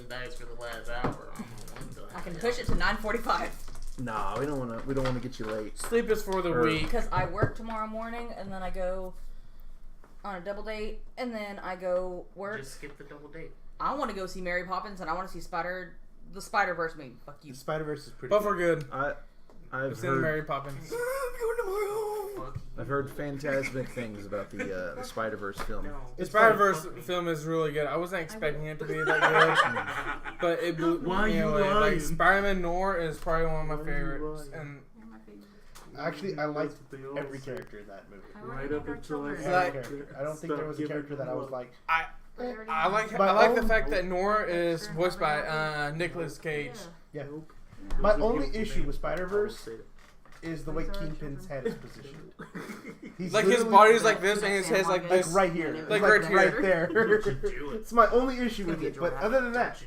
and dice for the last hour. I can push it to 9:45. Nah, we don't want to get you late. Sleep is for the weak. Because I work tomorrow morning, and then I go on a double date, and then I go work. Just skip the double date. I want to go see Mary Poppins, and I want to see the Spider-Verse movie. Fuck you. The Spider-Verse is pretty Both are good. I've seen heard Mary Poppins. I've heard phantasmic things about the Spider-Verse film. No. The Spider-Verse film is really good. I wasn't expecting it to be that good, but it blew me away. Like Spider-Man Noir is probably one of my favorites, and Actually, I liked every character in that movie. Right up until Every character. I don't think there was a character that I was like. I like the fact that Noir is voiced by Nicolas Cage. Yeah. My only issue with Spider-Verse is the way Kingpin's head is positioned. He's Like his body's like this and his head's like like this. right here, Like right here. right there. It's my only issue with it. But other than that,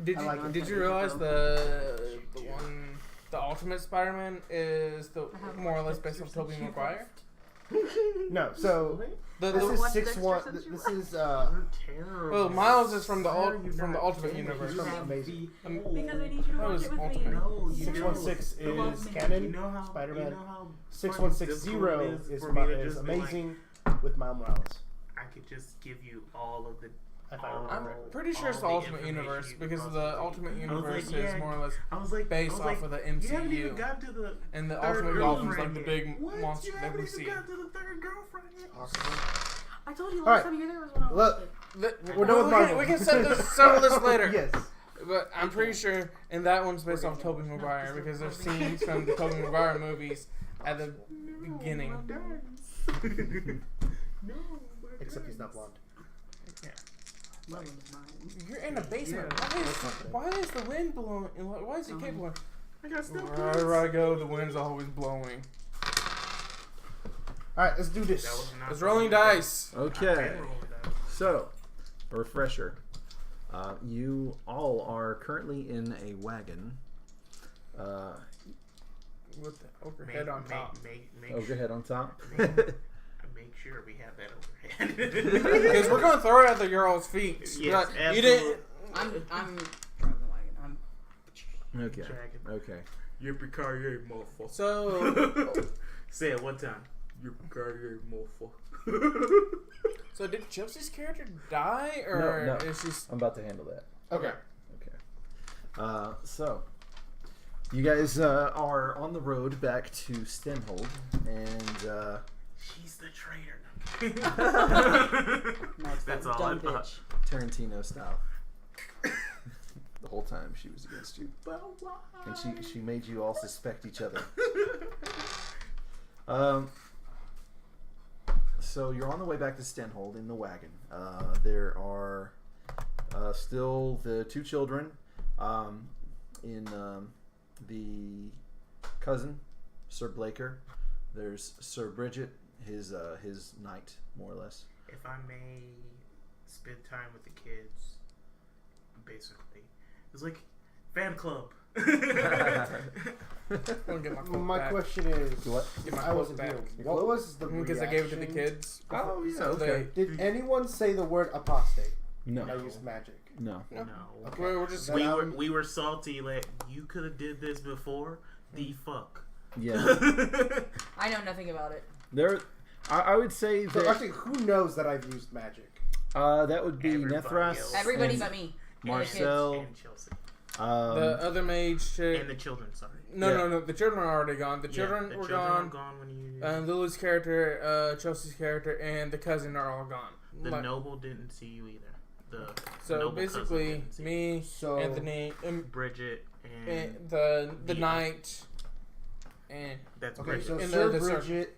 Did I you like it. did you realize the Ultimate Spider-Man is more or less based on Tobey Maguire? no. So this is What's 6-1. Dexter This is Well, Miles is from the Ultimate Universe. This is amazing. Because I need you to That watch was it with me. Ultimate. No, 616 Well, is you canon. know how Spider-Man. You know how 6160 difficult it is for me to just be amazing with Miles Morales. I could just give you all of the. If I all- remember. I'm pretty sure it's the all Ultimate information Universe you because could the possibly Ultimate need. I was Universe like, is yeah. more or less I was like, based off of the You haven't even MCU. got to the. And the third Ultimate Dolphin's like girlfriend the yet. big What? monster You that haven't we even see. got to the third girlfriend yet. I told you Alright. last time you were there was when I was Look, we're done with Marvel. We can settle this later. Yes. But I'm pretty sure, and that one's based off Tobey Maguire because there's scenes from the Tobey Maguire movies at the beginning. Except he's not blonde. You're in a basement. Why is the wind blowing? Why is the cape blowing? I got stuff. Wherever I go, the wind's always blowing. Alright, let's do this. It's rolling dice. Okay, so a refresher. You all are currently in a wagon. With the overhead on top. Overhead on top. Make sure we have that overhead. Because we're going to throw it at the girl's feet. Yes, you didn't. I'm driving the wagon. Okay. Okay. Yippee-ki-yay, motherfucker. So, Say it one time. Yippee-ki-yay, motherfucker. so did Chelsea's character die, or No. is she? I'm about to handle that. Okay. Okay. So, you guys are on the road back to Stenhold, and She's the traitor. That's all dumb I thought. bitch. Tarantino style. The whole time she was against you, and she made you all suspect each other. So you're on the way back to Stenhold in the wagon. There are still the two children in the cousin, Sir Blaker. There's Sir Bridget, his knight, more or less. If I may spend time with the kids, basically, it's like fan club. I'll get my quote My back. question is, What? Get my I quote wasn't back. here. What was the Because I gave it to the reaction? kids. Oh, yeah, So okay. Did anyone say the word apostate? No. I used magic. No. No. Okay. We're just. Then We were salty. Like you could have did this before. The fuck. Yeah. I know nothing about it. There, I would say So that actually, who knows that I've used magic? that would be Everybody Nethras, else. Everybody and but me. Marcel. And Chelsea. the other mage chick. And the children. Sorry. No. The children are already gone. The children the were children gone. Are gone when you. Lily's character, Chelsea's character, and the cousin are all gone. the Like- noble didn't see you either. The So noble cousin basically, didn't see me, So Anthony, Bridget and and the Yeah. knight, and that's okay. Bridget. So And Sir the Bridget,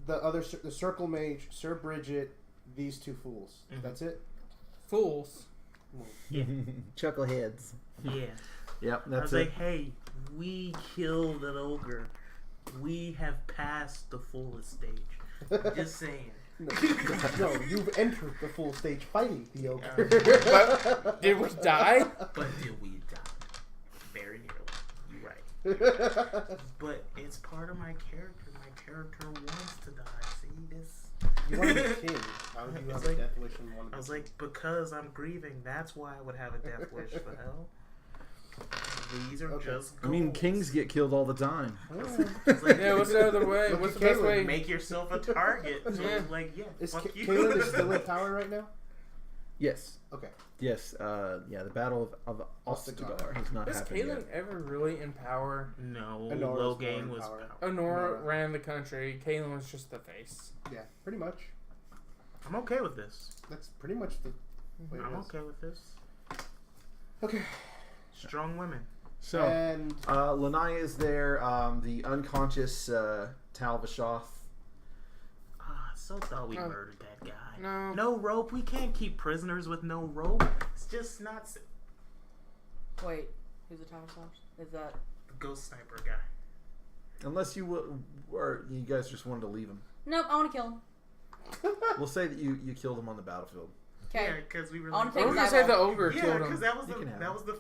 the circle mage, Sir Bridget, these two fools. Mhm. That's it. fools. Chuckleheads. Yeah. Yep, I that's was it. like, hey, we killed an ogre. We have passed the fullest stage. Just saying. No, you've entered the full stage fighting the ogre. But did we die? But did we die? Very nearly. You're right. But it's part of my character. My character wants to die. See this? You want to be king. How would you have It's a like- death wish and want to I be was king? like, because I'm grieving, that's why I would have a death wish. The hell? These are Okay. just I mean, goals. kings get killed all the time. It's like, Yeah, what's the other way? Look What's at the best Caitlyn. way? make yourself a target. So Yeah. it's like, yeah, Is fuck you. Kaylin is still in power right now? Yes. Okay. Yes. Yeah. The Battle of Ostagar has not Is happened Caitlyn yet. ever really in power? No, Honora's Logain more in was power. power. Honora No. ran the country. Caitlyn was just the face. Yeah, pretty much. I'm okay with this. That's pretty much the way it I'm is. okay with this. Okay. Strong women. So, And Lanaya is there. The unconscious Tal Vashoth. So thought we Oh. murdered that guy. No. No rope. We can't keep prisoners with no rope. It's just not Wait, who's the tower slash? Is that the ghost sniper guy. Unless you or you guys just wanted to leave him. nope? I want to kill him. We'll say that you killed him on the battlefield. Okay. Yeah, because we were I wanna like, take I was his gonna say the eyeball. ogre yeah, killed because him. that was You the can have that was the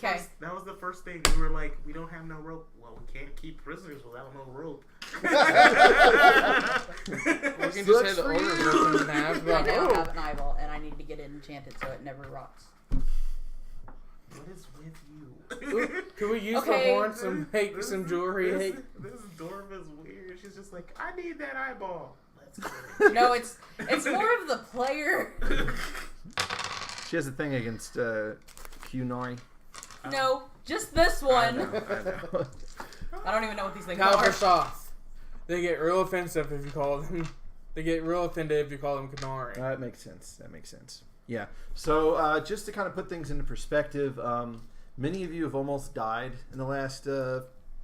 Okay. first thing. We were like, we don't have no rope. Well, we can't keep prisoners without no rope. We can just say the ogre ripped him in half. I Like, now oh. have an eyeball, and I need to get it enchanted so it never rots. What is with you? Can we use Okay. the horns and make some jewelry? This, Hey, this dwarf is weird. She's just like, I need that eyeball. Let's get it. No, it's more of the player. She has a thing against Qunari. No, just this one. I know. I don't even know what these things are. Calversoth. They get real offensive if you call them. They get real offended if you call them Canari. That makes sense. That makes sense. Yeah. So just to kind of put things into perspective, many of you have almost died in the last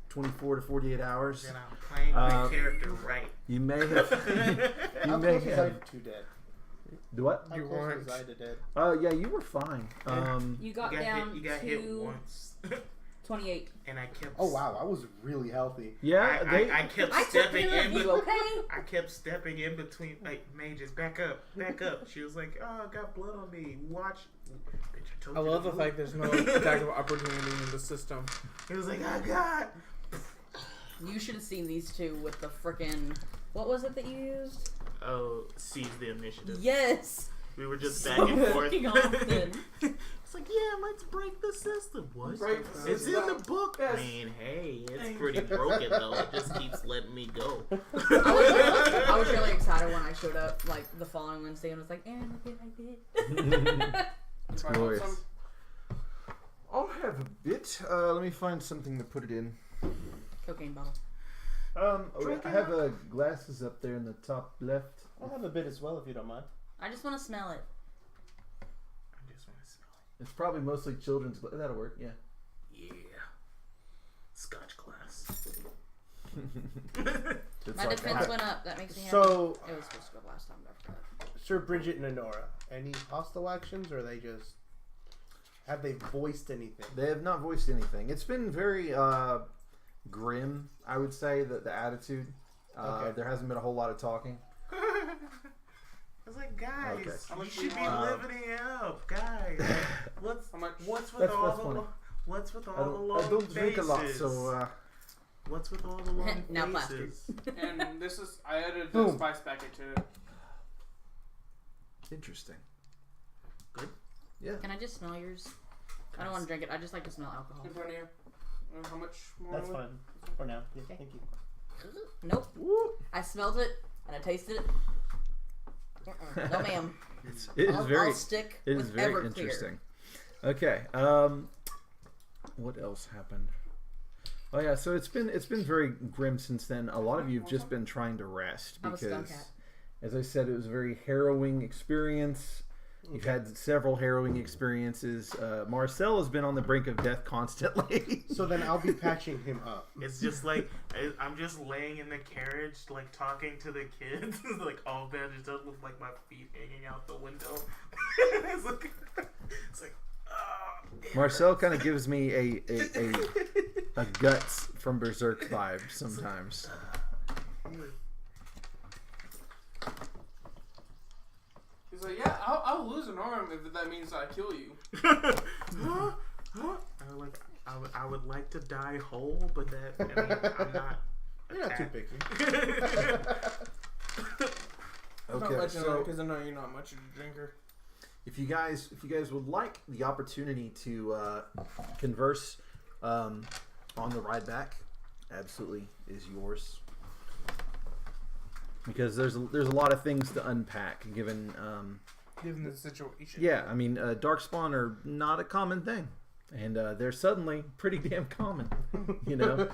24 to 48 hours. And I'm playing my character right. You may have. you how may close was I have. to dead? Do what? How You close weren't. was I to dead? Yeah, you were fine. You got You down got hit to once. 28. And I kept. Oh wow, I was really healthy. yeah, they. I kept I took stepping care in of you, between. okay? I kept stepping in between, like, mages, back up. She was like, oh, I got blood on me. Watch. Bitch, I told I you love to the move. fact there's no attack of opportunity in the system. He was like, I got. You should have seen these two with the frickin' what was it that you used? Oh, seize the initiative. Yes. We were just So back and forth. fucking often. It's like, yeah, let's break the system. What? Break the It's in system. the book. Yes. I mean, hey, it's pretty broken though. It just keeps letting me go. I was really excited when I showed up like the following Wednesday and was like, and look what I did. It's If I want glorious. some- I'll have a bit. Let me find something to put it in. Cocaine bottle. I have glasses up there in the top left. I'll have a bit as well if you don't mind. I just want to smell it. I just want to smell It's probably mostly children's. That'll work. Yeah. it. Yeah. Scotch glass. It's My like defense that. went up. That makes me happy. So, It was supposed to go last time, but I forgot. Sir Bridget and Honora, any hostile actions, or they just have they voiced anything? They have not voiced anything. It's been very grim, I would say, the attitude. Okay. There hasn't been a whole lot of talking. I was like, guys, Okay. How you much should do be you want? living it up, guys. What's How much? what's with That's all funny. the what's with I all the don't, long I don't drink a lot, faces? so What's with all the long Now plastered. faces? And this is, I added Boom. the spice packet to it. interesting. Good. Yeah. Can I just smell yours? I don't want to drink it. I just like to smell alcohol. In front of you. How much more? That's would- fine for now. Yeah, Okay. thank you. Nope. Woo. I smelled it and I tasted it. No, ma'am. It is I'll, very. I'll stick It with is very Everclear. interesting. Okay. What else happened? Oh yeah, so it's been very grim since then. A lot of you have just been trying to rest I'm a skunk because, cat. as I said, it was a very harrowing experience. You've had several harrowing experiences. Marcel has been on the brink of death constantly. So then I'll be patching him up. It's just like I'm just laying in the carriage, like talking to the kids, like all bandaged up with like my feet hanging out the window. it's like, oh, Marcel kind of gives me a Guts from Berserk vibe sometimes. He's like, yeah, I'll lose an arm if that means I kill you. I would like to die whole, but that I mean, I'm not. You're not too attacked. picky. No, Okay, let you know so because I know you're not much of a drinker. if you guys would like the opportunity to converse on the ride back, absolutely is yours. Because there's a lot of things to unpack, given Given the situation. yeah, I mean, darkspawn are not a common thing, and they're suddenly pretty damn common, you know.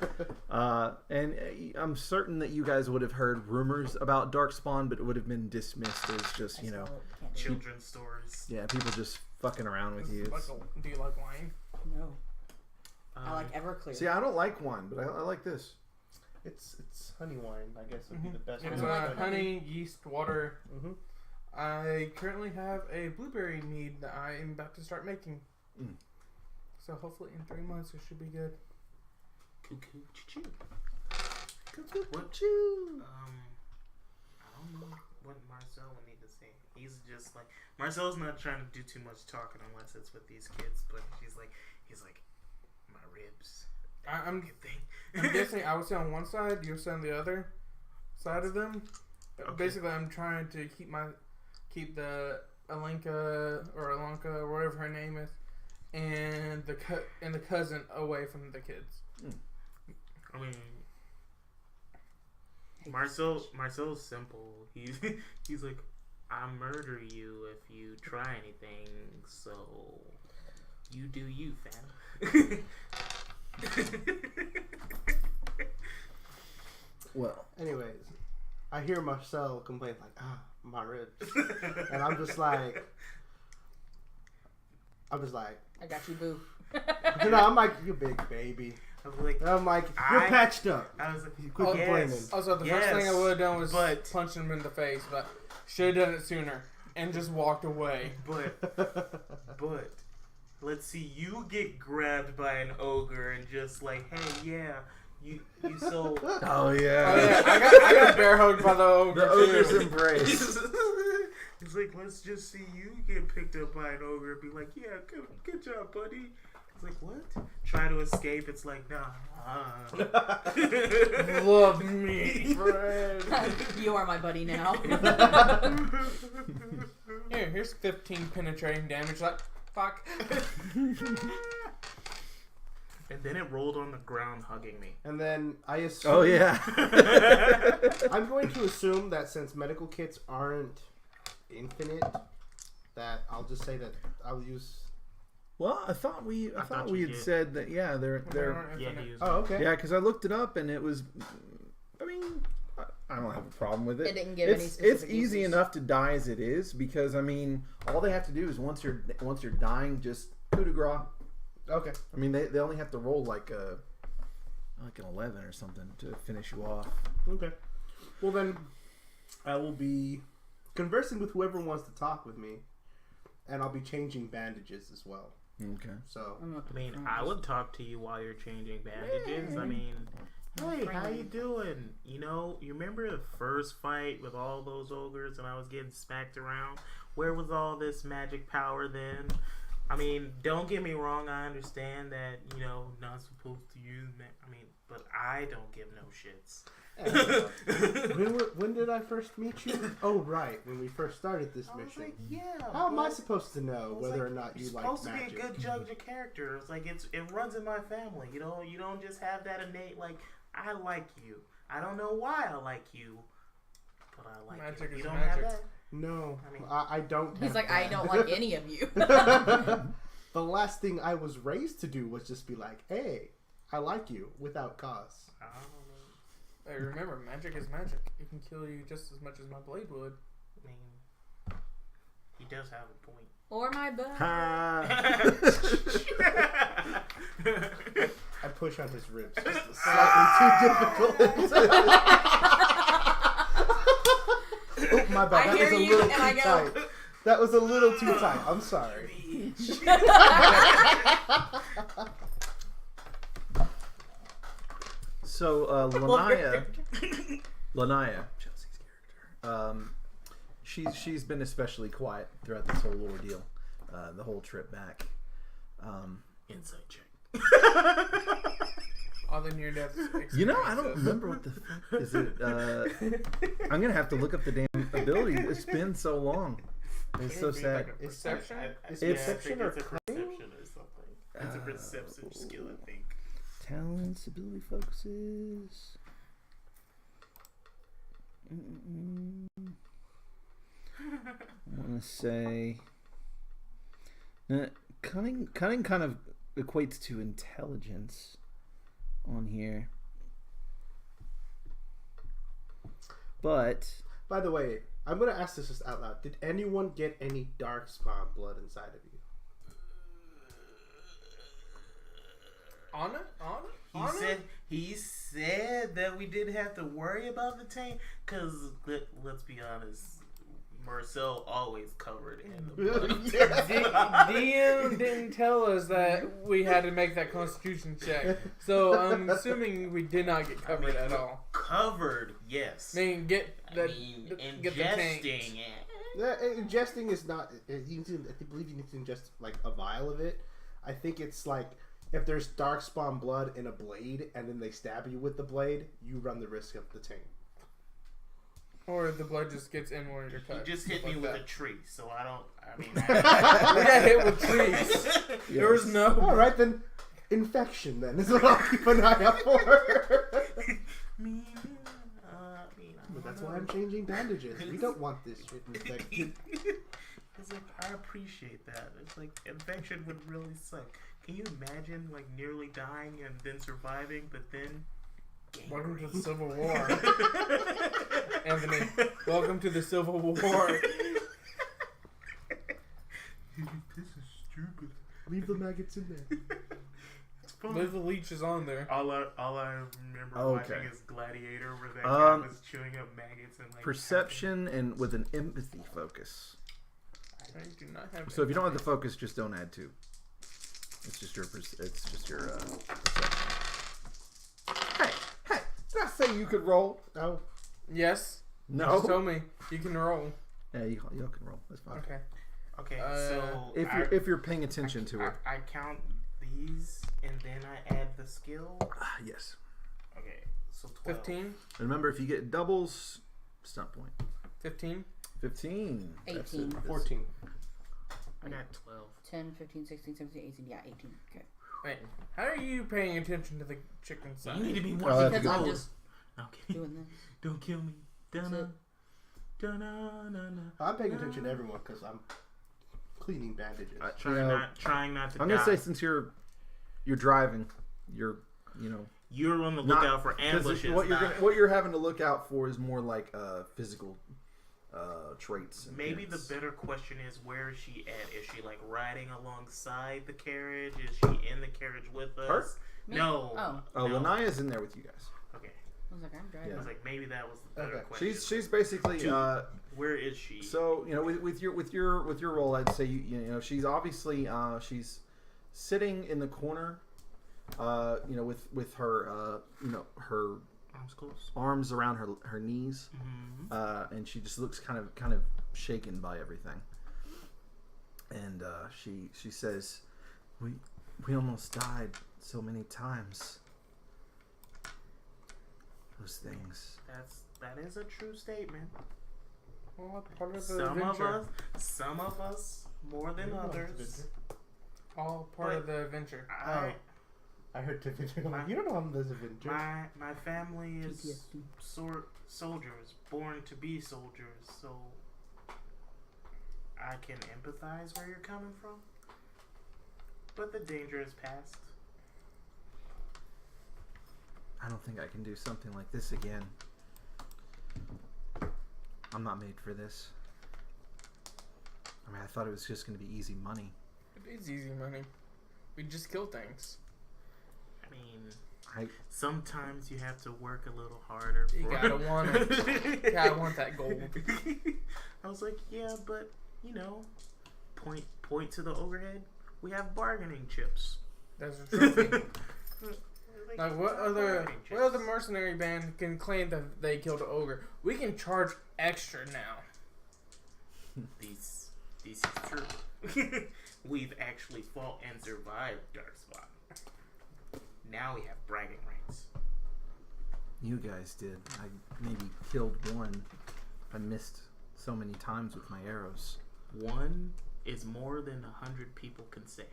And I'm certain that you guys would have heard rumors about darkspawn, but it would have been dismissed as just, you know, Children's stories. yeah, people just fucking around with you. Do you like wine? No. I like Everclear. See, I don't like wine, but I like this. It's honey wine, I guess would be the best. It's way to like put it. honey, yeast, water. Mhm. I currently have a blueberry mead that I am about to start making. Mm. So hopefully in 3 months it should be good. Cuckoo, choo. Cuckoo, What? choo. I don't know what Marcel will need to say. He's just like Marcel's not trying to do too much talking unless it's with these kids, but he's like my ribs. I'm Good thing. I'm guessing I would sit on one side, you would sit on the other side of them. Okay. Basically, I'm trying to keep the Alenka or Alanka or whatever her name is, and the cousin away from the kids. I mean, Marcel's simple. He's like, I murder you if you try anything. So you do you, fam. Well, Anyways, I hear Marcel complain like, my ribs, and I'm just like, I got you, boo. you know, I'm like, you big baby. I was like, And I'm like, you're patched up. I was like, You quit yes. complaining. Also, the first thing I would have done was but- punch him in the face, but should have done it sooner and just walked away. But let's see you get grabbed by an ogre and just like, hey, yeah, you so oh yeah, Oh yeah, I got bear hugged by the ogre. the ogre's too. embrace. It's like, let's just see you get picked up by an ogre and be like, yeah, good job, buddy. It's like, what? Try to escape. It's like, nah. Love me, friend. You are my buddy now. Here's 15 penetrating damage. Like, fuck. And then it rolled on the ground hugging me. And then I assume. Oh yeah. I'm going to assume that since medical kits aren't infinite, that I'll just say that I'll use. Well, I thought we you had did. said that. Yeah, they're Yeah, he was. Oh, okay. yeah, because I looked it up and it was. I mean, I don't have a problem with it. It didn't give any It's specific easy uses. enough to die as it is because I mean, all they have to do is once you're dying, just coup de grace. Okay. I mean, they only have to roll like an 11 or something to finish you off. Okay. Well then, I will be conversing with whoever wants to talk with me, and I'll be changing bandages as well. Okay. So. I mean, I would talk to you while you're changing bandages. I mean, hey, how you doing? You know, you remember the first fight with all those ogres and I was getting smacked around? Where was all this magic power then? I mean, don't get me wrong. I understand that, you know, not supposed to use but I don't give no shits. When did I first meet you? Oh, right, when we first started this I was mission. like, yeah. How am I but- supposed to know I was whether like, or not you you're like supposed magic? to be a good judge of character. It's like it runs in my family. You know, you don't just have that innate like I like you. I don't know why I like you, but I like Magic you. is You don't magic. have that. No, I mean- I don't. He's have like, that. I don't like any of you. The last thing I was raised to do was just be like, hey, I like you without cause. I don't know. Hey, remember, magic is magic. It can kill you just as much as my blade would. I mean, he does have a point. Or my butt. I push on his ribs. Just slightly too difficult. Oh, my bad. I That hear was a you, little and I too go- tight. That was a little too tight. I'm sorry. So Lanaya, Chelsea's character, she's been especially quiet throughout this whole ordeal, the whole trip back. Inside check. All the near-death experiences. You know, I don't remember what the fuck is it. I'm gonna have to look up the damn ability. It's been so long. It's so sad. Perception? Is Yeah, I perception think or it's a cunning? perception or something. It's a perception skill, I think. Talents, ability focuses. I want to say cunning kind of equates to intelligence on here, but By the way, I'm gonna ask this just out loud. Did anyone get any darkspawn blood inside of you? He said that we didn't have to worry about the tank because let's be honest, Marcel always covered in the blood. DM didn't tell us that we had to make that constitution check. So I'm assuming we did not get covered at all. Covered, yes. I mean, get the tank. Ingesting. Yeah, ingesting is not. I believe you need to ingest like a vial of it. I think it's like if there's darkspawn blood in a blade and then they stab you with the blade, you run the risk of the taint. Or the blood just gets in one of your He cuts. just hit me like with that. a tree, so I don't. I mean, We got hit with trees. There was no. All right, then infection. Then is what I'll keep an eye out for. But that's why I'm changing bandages. We don't want this shit infected. It's like I appreciate that. It's like infection would really suck. Can you imagine like nearly dying and then surviving, but then Welcome to the Civil War. Anthony, welcome to the Civil War. This is stupid. Leave the maggots in there. It's fun. Leave the leeches on there. All I remember Okay. watching is Gladiator, where that guy was chewing up maggots and like perception and with an empathy focus. I do not have. So if you don't have the focus, just don't add 2. It's just your perception. Hey, did I say you could roll? Oh, Yes. No. Just told me you can roll. Yeah, you can roll. That's fine. Okay. Okay, so If you're paying attention to it. I count these and then I add the skill. Yes. Okay, so 12. 15. Remember, if you get doubles, stunt point. 15. 15. That's 18. it. 14. I got 12. 10, 15, 16, 17, 18. Yeah, 18. Okay. Wait. How are you paying attention to the chicken side? You need to be more. Oh, that's Because a good I'm point. just Okay. doing this. Don't kill me. Dun-na. Dun-na-na-na. I'm paying attention to everyone because I'm cleaning bandages. Trying not to I'm die. gonna say since you're driving, you're You're on the not- lookout for 'cause ambushes. what you're having to look out for is more like physical traits. And Maybe the things. better question is, where is she at? Is she like riding alongside the carriage? Is she in the carriage with us? Her? Me? No. Oh. no. Lanaya's in there with you guys. Okay. I was like, I'm driving. I was like, maybe that was the better Okay. question. She's basically Where is she? so with your role, I'd say you know she's obviously she's sitting in the corner, with her her Arms close. arms around her knees, Mm-hmm. and she just looks kind of shaken by everything. And she says, "We almost died so many times. Those things." That is a true statement. Well, part of the adventure. Some of us more than others. All part of the adventure. I heard Tiffany. You don't know I'm this adventure. My family is PTSD. soldiers, born to be soldiers, so I can empathize where you're coming from. But the danger is past. I don't think I can do something like this again. I'm not made for this. I mean, I thought it was just going to be easy money. It is easy money. We just kill things. I mean, sometimes you have to work a little harder. You gotta want it. You gotta want that gold. I was like, yeah, but point to the overhead. We have bargaining chips. That's a trophy. Like "What what other mercenary band can claim that they killed an ogre? We can charge extra now. This is true. We've actually fought and survived Darkspawn. Now we have bragging rights. You guys did. I maybe killed one. I missed so many times with my arrows. One is more than 100 people can say.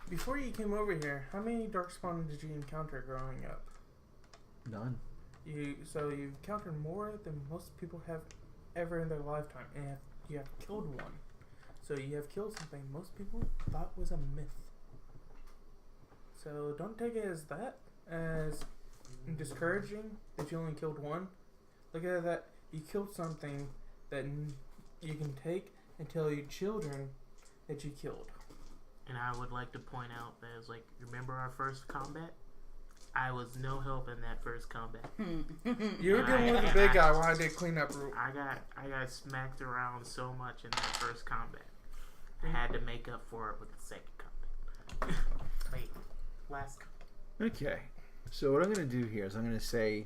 Before you came over here, how many Darkspawn did you encounter growing up? None. So you've encountered more than most people have ever in their lifetime, and you have killed one. So you have killed something most people thought was a myth. So don't take it as discouraging that you only killed one. Look at that. You killed something that you can take and tell your children that you killed. And I would like to point out that it's like, remember our first combat? I was no help in that first combat. You were dealing with the big guy while I did cleanup. I got smacked around so much in that first combat. I had to make up for it with the second combat. Wait, last combat. Okay. So what I'm going to do here is I'm going to say,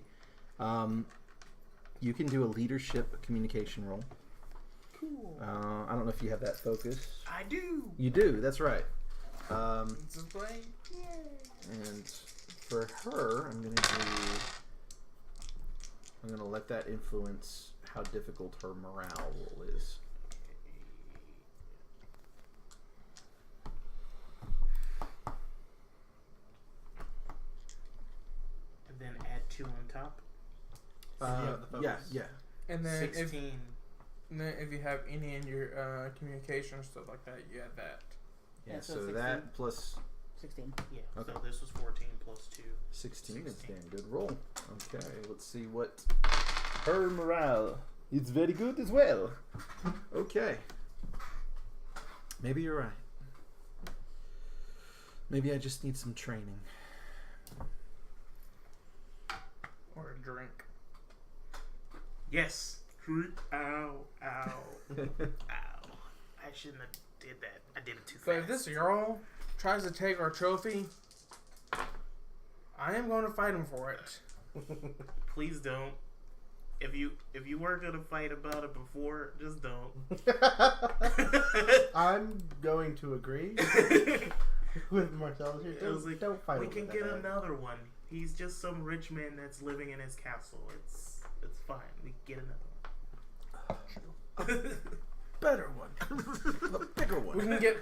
you can do a leadership communication roll. Cool. I don't know if you have that focus. I do. You do. That's right. This is playing. And for her, I'm gonna let that influence how difficult her morale roll is. And then add 2 on top. Yeah. And then 16. if you have any in your communication or stuff like that, you add that. Yeah. So So 16. that plus 16. Yeah. Okay. So this was 14 plus 2. 16 is 16. damn good roll. Okay, let's see what her morale. It's very good as well. Okay. Maybe you're right. Maybe I just need some training. Or a drink. Yes. Ow. Ow. Ow. I shouldn't have did that. I did it too So fast. if this Jarl tries to take our trophy, I am going to fight him for it. Please don't. If you were gonna fight about it before, just don't. I'm going to agree with Marcellus here. It was like, Don't fight we over can that get guy. another one. He's just some rich man that's living in his castle. It's fine. We can get another one. Better one. A bigger one. We can get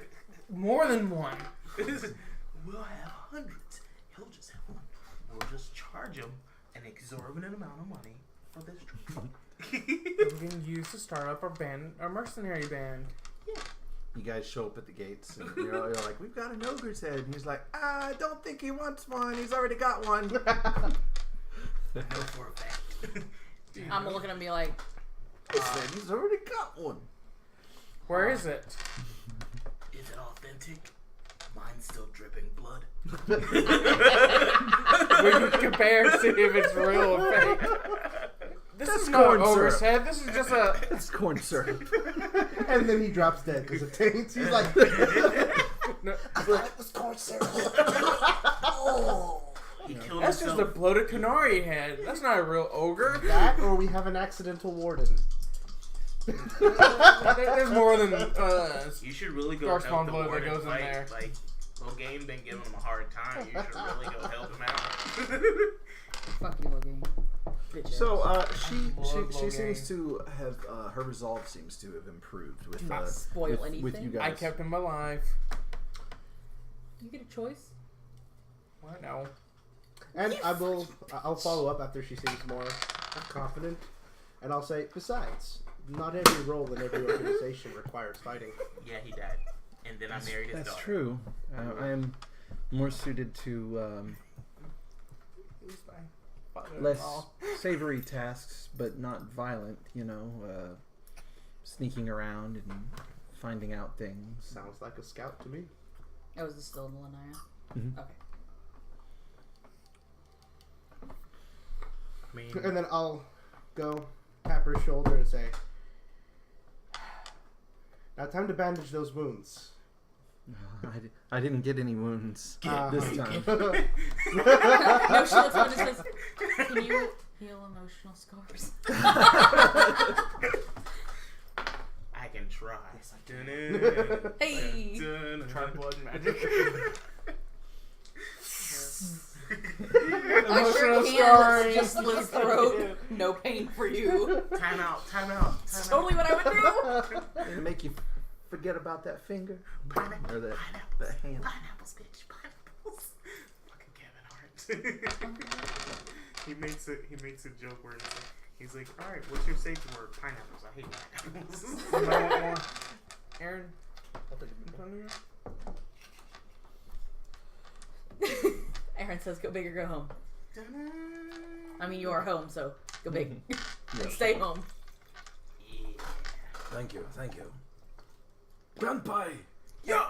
more than one. We'll have hundreds. He'll just have one. We'll just charge him an exorbitant amount of money for this trophy. That we can use to start up our mercenary band. You guys show up at the gates and you're like, we've got an ogre's head. And he's like, I don't think he wants one. He's already got one. No, for a fact. I'm gonna look at him and be like, He said he's already got one. Where is it? Is it authentic? Mine's still dripping blood. We can compare, see if it's real or fake. This That's is not corn ogre's syrup. head. This is just a. It's corn syrup. And then he drops dead because of taints. He's like, No, it was corn syrup. He killed that's just himself. a bloated canary head. That's not a real ogre. That, or we have an accidental warden. There's more than You should really go Darkspawn help the blood that warden goes in fight. there. Like, Logain been giving him a hard time. You should really go help him out. fuck you, Logan. Bitch So ass. she Logain. seems to have her resolve seems to have improved with Not spoil with you anything. guys. I kept him alive. You get a choice. What? No. And I'll follow up after she seems more confident. And I'll say, besides, not every role in every organization requires fighting. Yeah, he died. And then I married his That's daughter. true. I am more suited to He's fine. less savory tasks, but not violent. Sneaking around and finding out things. Sounds like a scout to me. Oh, is this still in Lanaya? Mhm. Okay. I mean, And then I'll go tap her shoulder and say, now time to bandage those wounds. I didn't get any wounds this time. No, she looks at me and says, "Can you heal emotional scars?" I can try. Hey. Try blood magic. I sure Emotional can. scarring. Just slit his throat. No pain for you. Time out. Time out. It's Time totally what I would do. It'll make you forget about that finger Pineapple. or the Pineapples. hand. Pineapples, bitch. Pineapples. Fucking Kevin Hart. He makes a joke where he's like, all right, what's your safe word? Pineapples. I hate pineapples. Somebody want more? Aaron, in front of you? Aaron says, "Go big or go home." I mean, you are home, so go big. Yes. Stay home. Yeah. Thank you. Gunpei. Yeah.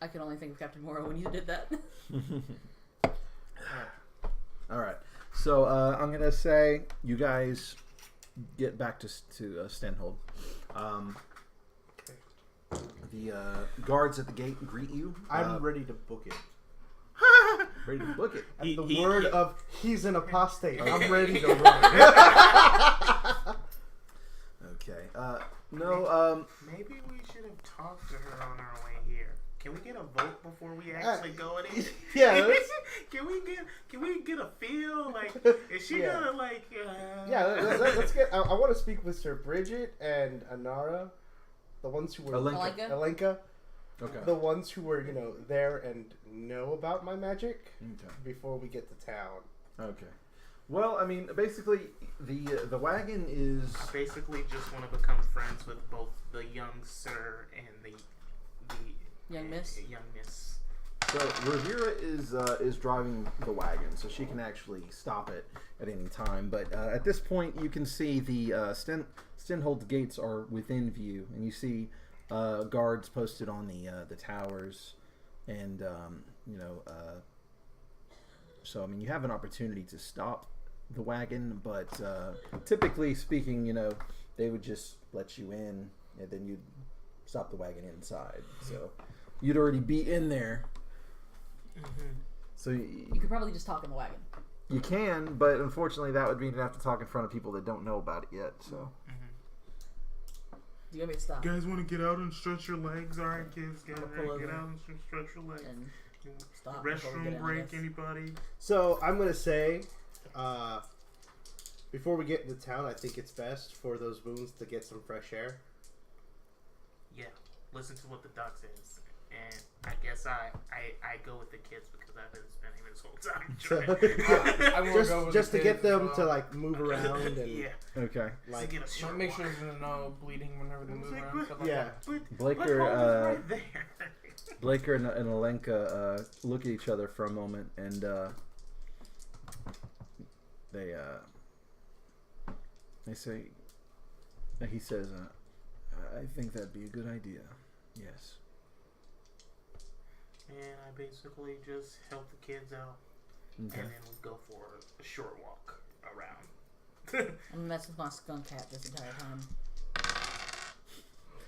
I could only think of Captain Moro when you did that. All right. So I'm gonna say you guys get back to Stenhold. The guards at the gate greet you. I'm ready to book it. ready to book it. At the word of he's an apostate. I'm ready to run. Okay. No. Maybe we should have talked to her on our way here. Can we get a vote before we actually go in? Yeah. let's- Can we get a feel? Like, is she Yeah. gonna like? Yeah, let's get. I want to speak with Sir Bridget and Anara, the ones who were Alenka. Alenka, Okay. the ones who were there and know about my magic Okay. before we get to town. Okay. Well, I mean, basically, the wagon is. I basically just want to become friends with both the young sir and the Young miss? Young miss. So Rivera is driving the wagon, so she can actually stop it at any time. But at this point, you can see the Stenhold's gates are within view, and you see guards posted on the towers, and so I mean you have an opportunity to stop the wagon, but typically speaking, they would just let you in, and then you'd stop the wagon inside. So you'd already be in there. Mm-hmm. So You could probably just talk in the wagon. you can, but unfortunately that would mean you'd have to talk in front of people that don't know about it yet. So Do you want me to stop? You guys want to get out and stretch your legs? All right, kids, get Or pull out over. and stretch your legs. And stop before we get Restroom in, I break, guess. anybody? So I'm gonna say, before we get into town, I think it's best for those wounds to get some fresh air. Yeah, listen to what the doc says. And I guess I go with the kids because I've been spending this whole time trying. I will go with just the to get kids as them well. to like move around and yeah, okay, like to get a short Make walk. sure there's no bleeding whenever they move around. Stuff like yeah. that. But Blaker, right there. Blaker and Alenka look at each other for a moment, and they say, he says, I think that'd be a good idea. Yes. And I basically just help the kids out, Okay. and then we go for a short walk around. I'm messing with my skunk hat this entire time.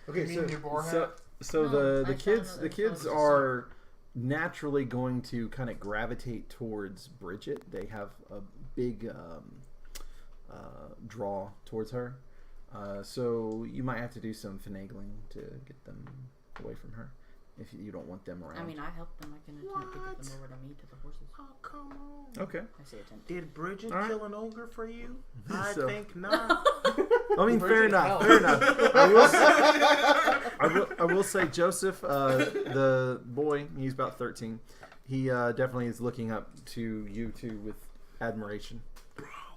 Okay, You mean so your boar hat? So No, the I kids found the it. kids I found it. are naturally going to kind of gravitate towards Bridget. They have a big draw towards her. So you might have to do some finagling to get them away from her if you don't want them around. I mean, I helped them. I can attempt to get them over to me to the horses. Oh, come on. Okay. I say attempt. Did Bridget All right. kill an ogre for you? I So- think not. I mean, fair Bridget enough. helped. Fair enough. I will say Joseph, the boy, he's about 13. He definitely is looking up to you two with admiration.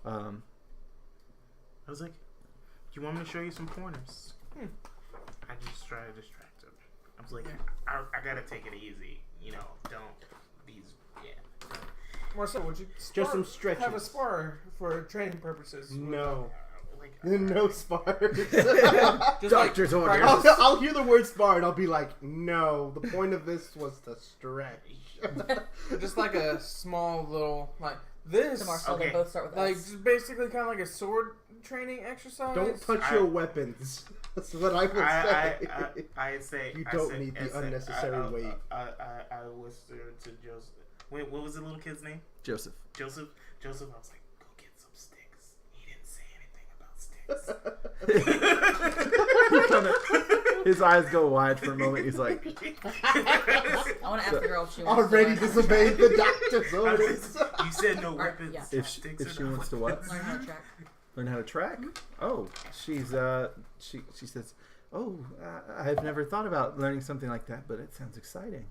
I was like, do you want me to show you some pointers? I just try to distract him. I was like, I gotta take it easy. Don't these, yeah. Marcel, would you Just some have a stretches. spar for training purposes? No, Like, no spars. Just Doctor's like, orders. practice- I'll hear the word spar and I'll be like, no. The point of this was to stretch. Just like a small little like this. So Marcel, Okay. they both start with Like S. just basically kind of like a sword training exercise. Don't touch your weapons. That's what I would say. I'd say You I don't said- need the I said- unnecessary weight. I whispered to Joseph. Wait, what was the little kid's name? Joseph. Joseph. I was like, go get some sticks. He didn't say anything about sticks. His eyes go wide for a moment. He's like, I want to ask the girl if she wants Already to learn. disobeyed the doctor's orders. You said no Or- weapons. yeah. If she wants to what? Learn how to track. Learn how to track? Oh, she says, "Oh, I've never thought about learning something like that, but it sounds exciting."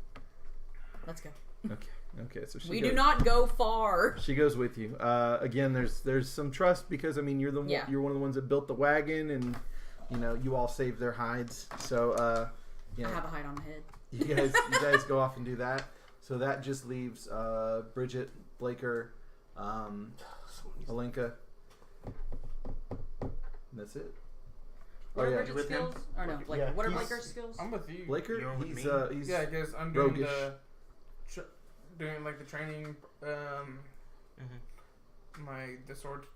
Let's go. Okay. So she We goes, do not go far. She goes with you. Again, there's some trust because I mean you're Yeah. you're one of the ones that built the wagon, and you know you all saved their hides. So I have a hide on my head. you guys go off and do that. So that just leaves Bridget, Blaker, Alenka. And that's it. What are yeah. Bridget's with him? skills? Or no, like Yeah, what are he's- Blaker's skills? I'm with you. Blaker, You're with he's me? he's Yeah, because I'm doing roguish. doing like the training, Mhm. the sword.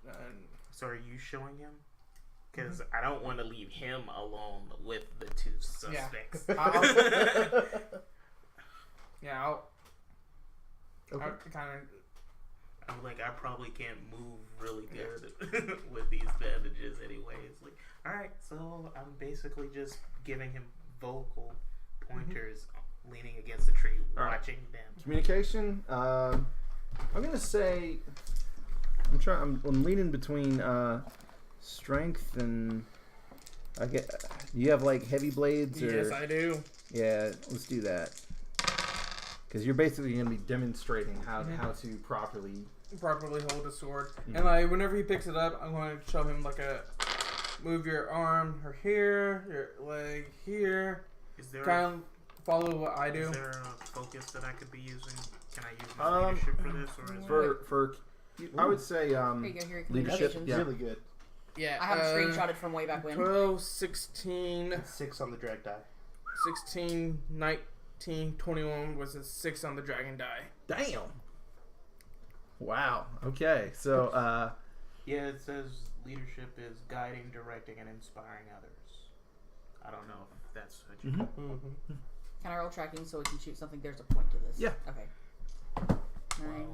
So are you showing him? Because I don't want to leave him alone with the two suspects. I'll Okay. kind of. I'm like, I probably can't move really good with these bandages anyways. Like, alright, so I'm basically just giving him vocal pointers, leaning against the tree, All right. watching them. Communication. I'm gonna say I'm leaning between strength and I get. You have like heavy blades or Yes, I do. yeah. Let's do that because you're basically gonna be demonstrating how to properly. Properly hold a sword, Mhm. and like whenever he picks it up, I'm going to show him like a move your arm or here, your leg here. Is there Kind of follow what I do. is there a focus that I could be using? Can I use my leadership for this, or is For I would say Here you go. Here are your leadership, communications. yeah. Really good. Yeah, I have it screenshotted from way back when. 12, 16, 6 on the drag die. 16, 19, 21 was a 6 on the dragon die. Damn. Wow. Okay. So yeah, it says leadership is guiding, directing, and inspiring others. I don't know if that's what you mhm. Can I roll tracking so we can shoot something? There's a point to this. Yeah. Okay. 9,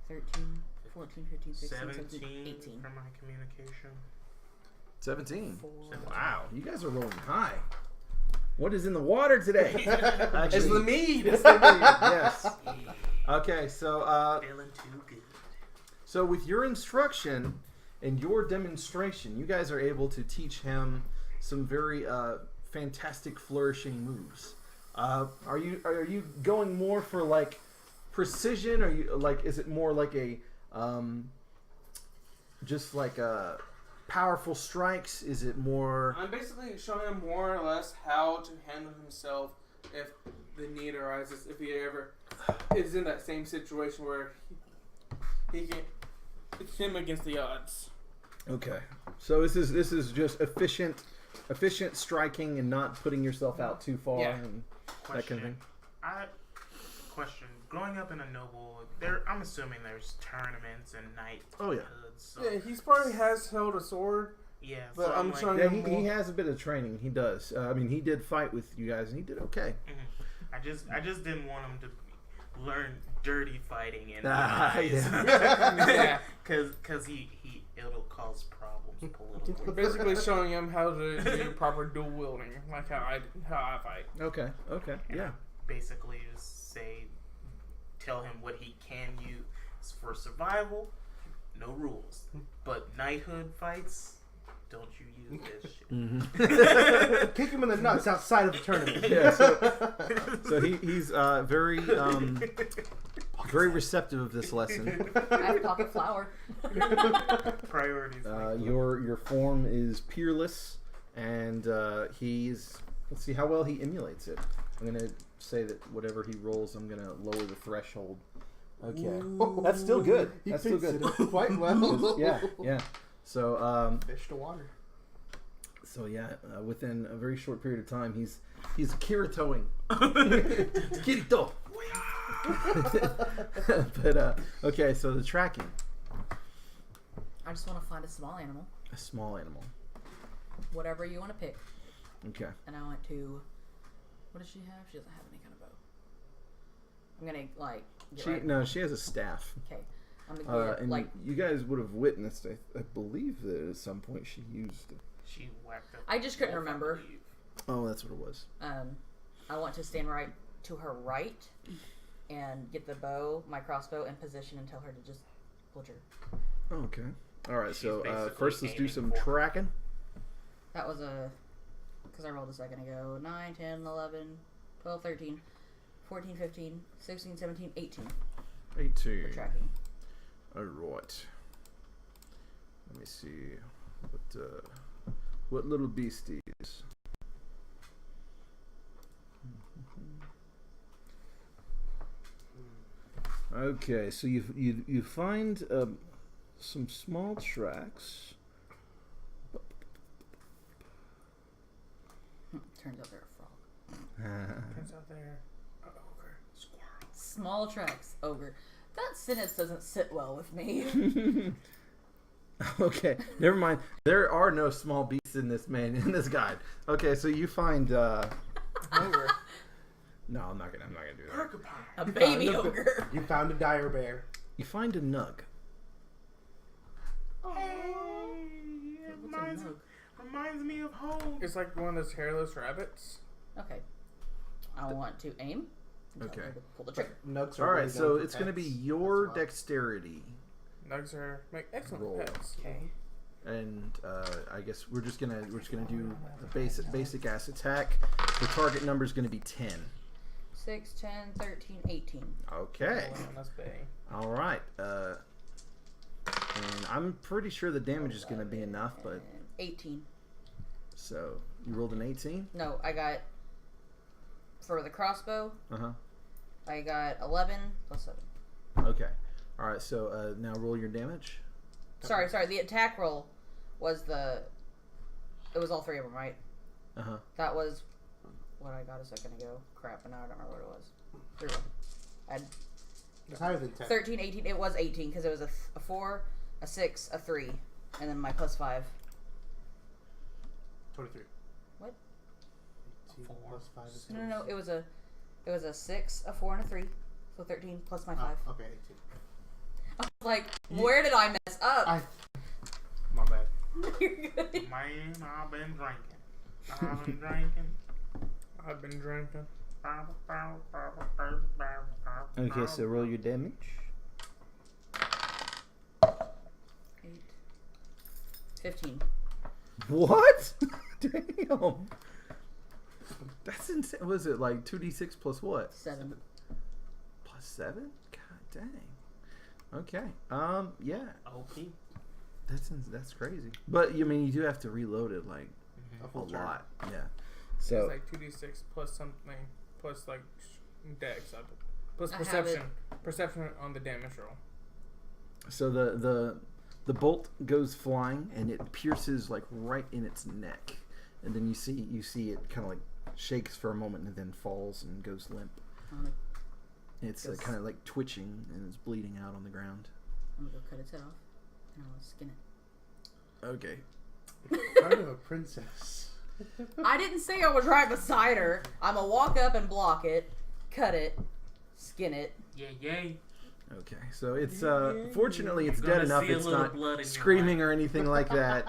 13, 14, 15, 16, 17, 17 18. for my communication. 17. 4. Wow. You guys are rolling high. What is in the water today? Actually, It's the mead. it's the mead, yes. Okay. So Feeling too good. So with your instruction and your demonstration, you guys are able to teach him some very fantastic flourishing moves. Are you going more for like precision? Or you like is it more like a just like a powerful strikes? Is it more? I'm basically showing him more or less how to handle himself if the need arises, if he ever is in that same situation where he can. It's him against the odds. Okay. So this is just efficient striking and not putting yourself out too far Yeah. and Question. that kind of thing. Question. Growing up in a noble, I'm assuming there's tournaments and knighthoods. Oh, yeah. So, Yeah, he's probably has held a sword. yeah. But so I'm like, trying Yeah, to- he has a bit of training. He does. I mean, he did fight with you guys, and he did okay. I just didn't want him to learn dirty fighting and Yeah. because it'll cause problems politically. Basically showing him how to do proper dual wielding, like how I fight. Okay. Yeah. Basically, just tell him what he can use for survival. No rules, but knighthood fights. Don't you use this shit? Mm-hmm. Kick him in the nuts outside of the tournament. Yeah. So he's very very receptive of this lesson. I have pocket flour. Priorities. Your form is peerless, and he's. Let's see how well he emulates it. I'm gonna say that whatever he rolls, I'm gonna lower the threshold. Okay, that's still good. He That's still picks good. it up quite well. Yeah. So Fish to water. within a very short period of time, he's Kiritoing. Kirito. But okay, so the tracking. I just want to find a small animal, A small animal. whatever you want to pick, Okay. and I want to. What does she have? She doesn't have any kind of bow. I'm gonna like. She has a staff. Okay. I'm gonna get And like. you guys would have witnessed, I believe that at some point she used it. She whacked up. I just couldn't wolf, I remember. believe. Oh, that's what it was. I want to stand right to her right, and get the bow, my crossbow, in position and tell her to just butcher. Okay. All right. She's So basically first, let's do aiming some for- tracking. That was because I rolled a second ago. 9, 10, 11, 12, 13, 14, 15, 16, 17, 18 18. for tracking. All right. Let me see what little beasties. Okay, so you find some small tracks. Turns out they're a frog. Turns out they're an ogre. Small tracks, ogre. That sentence doesn't sit well with me. Okay, never mind. There are no small beasts in this guide. Okay, so you find Ogre. no, I'm not gonna do that. A baby found a- ogre. You found a dire bear. You find a nug. What's a nug? Reminds me of home. It's like one of those hairless rabbits. Okay. I want to aim. and tell Okay. her to pull the trigger. Nugs All are right, really so known for it's going to be pets your as well. dexterity, Nugs are make excellent Roll. pets. Okay. and I guess we're just gonna do a basic ass attack. The target number is going to be 10. 6, 10, 13, 18. Okay. Oh, that's big. All right. And I'm pretty sure the damage is going to be enough, but 18. so you rolled an 18. No, I got for the crossbow. Uh huh. I got 11 plus 7. Okay. All right. So now roll your damage. Sorry. The attack roll was it was all 3 of them, right? Uh huh. That was what I got a second ago. Crap, and now I don't remember what it was. 3 of them. I had It's higher than 10. 13, 18. It was 18 because it was a 4, a 6, a 3, and then my plus 5. 23. What? 18 4. plus 5 is No. It was a 6, a 4, and a 3. So 13 plus my 5. Oh, okay, 18. I was like, where did I mess up? My bad. You're good. Man, I've been drinking. I've been drinking. I've been drinking. Okay. So roll your damage. 8, 15. What? Damn. That's insane. What is it like 2d6 plus what? 7. Plus 7? God dang. Okay. Yeah. OP. That's crazy. But you mean you do have to reload it like A a full turn. lot. Yeah. It's So like 2d6 plus something plus like dex plus I have perception. Perception on the damage roll. so the bolt goes flying and it pierces like right in its neck, and then you see it kind of like shakes for a moment and then falls and goes limp. I'm gonna, It's Goes- kind of like twitching and it's bleeding out on the ground. I'm gonna go cut its head off and I'm gonna skin it. Okay. Kind of a princess. I didn't say I was right beside her. I'm gonna walk up and block it, cut it, skin it. Yay. Okay. So it's fortunately it's You're dead gonna enough. see a It's little not blood in your screaming or anything like that.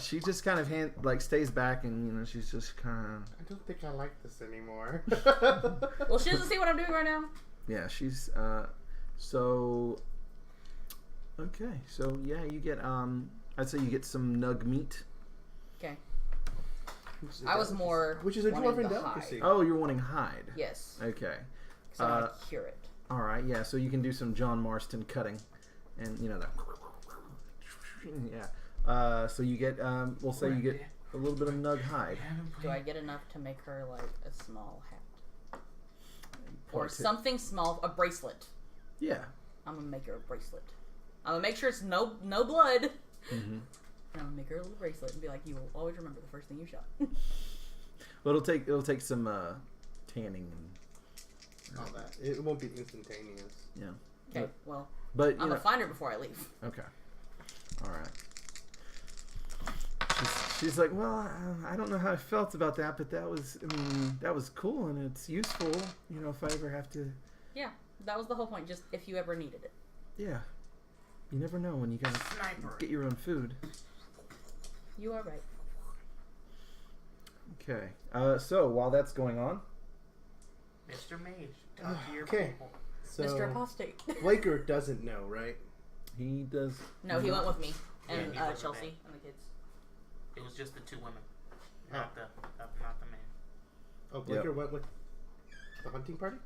She just kind of stays back and she's just kind of I don't think I like this anymore. Well, she doesn't see what I'm doing right now. yeah. She's so okay. So yeah, you get I'd say you get some nug meat. Okay. I was more Which is a wanting dwarven the delicacy. Oh, you're wanting hide. Yes. Okay. So I'm gonna cure it. All right. Yeah. So you can do some John Marston cutting, and you know that. Yeah. So you get we'll say you get a little bit of nug hide. Do I get enough to make her like a small hat? Or Part it. something small, a bracelet. Yeah. I'm gonna make her a bracelet. I'm gonna make sure it's no blood. Mm-hmm. And I'm gonna make her a little bracelet and be like, you will always remember the first thing you shot. Well, it'll take some tanning and All that. It won't be instantaneous. yeah. Okay, well, But I'm you gonna know, find her before I leave. okay. All right. She's like, well, I don't know how I felt about that, but that was cool and it's useful. You know, if I ever have to, Yeah, that was the whole point. Just if you ever needed it. yeah. You never know when you gotta Sniper. get your own food. You are right. Okay. So while that's going on, Mr. Mage, talk to your Okay. people. So Mr. Apostate. Blaker doesn't know, right? He does. No, he went with me and Yeah, he went with Chelsea me. and the kids. It was just the two women, not the man. Oh, Blaker went with the hunting party?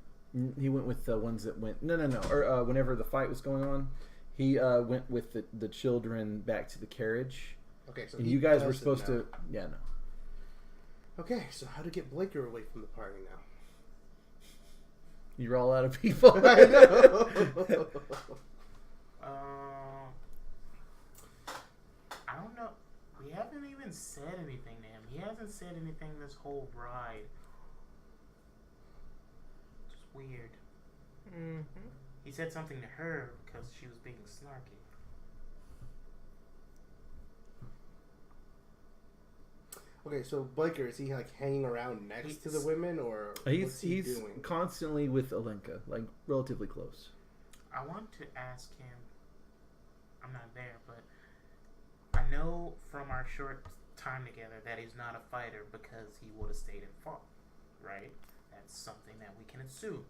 He went with the ones that went. No. Or whenever the fight was going on, he went with the children back to the carriage. Okay, so And he you guys were doesn't supposed know. to. Yeah, no. Okay, so how to get Blaker away from the party now? You're all out of people. I know. I don't know. We haven't even said anything to him. He hasn't said anything this whole ride. Just weird. Mm-hmm. He said something to her because she was being snarky. Okay, so Blaker, is he like hanging around next to the women, or what's he He's doing? constantly with Alenka, like relatively close. I want to ask him. I'm not there, but I know from our short time together that he's not a fighter because he would have stayed and fought, right? That's something that we can assume.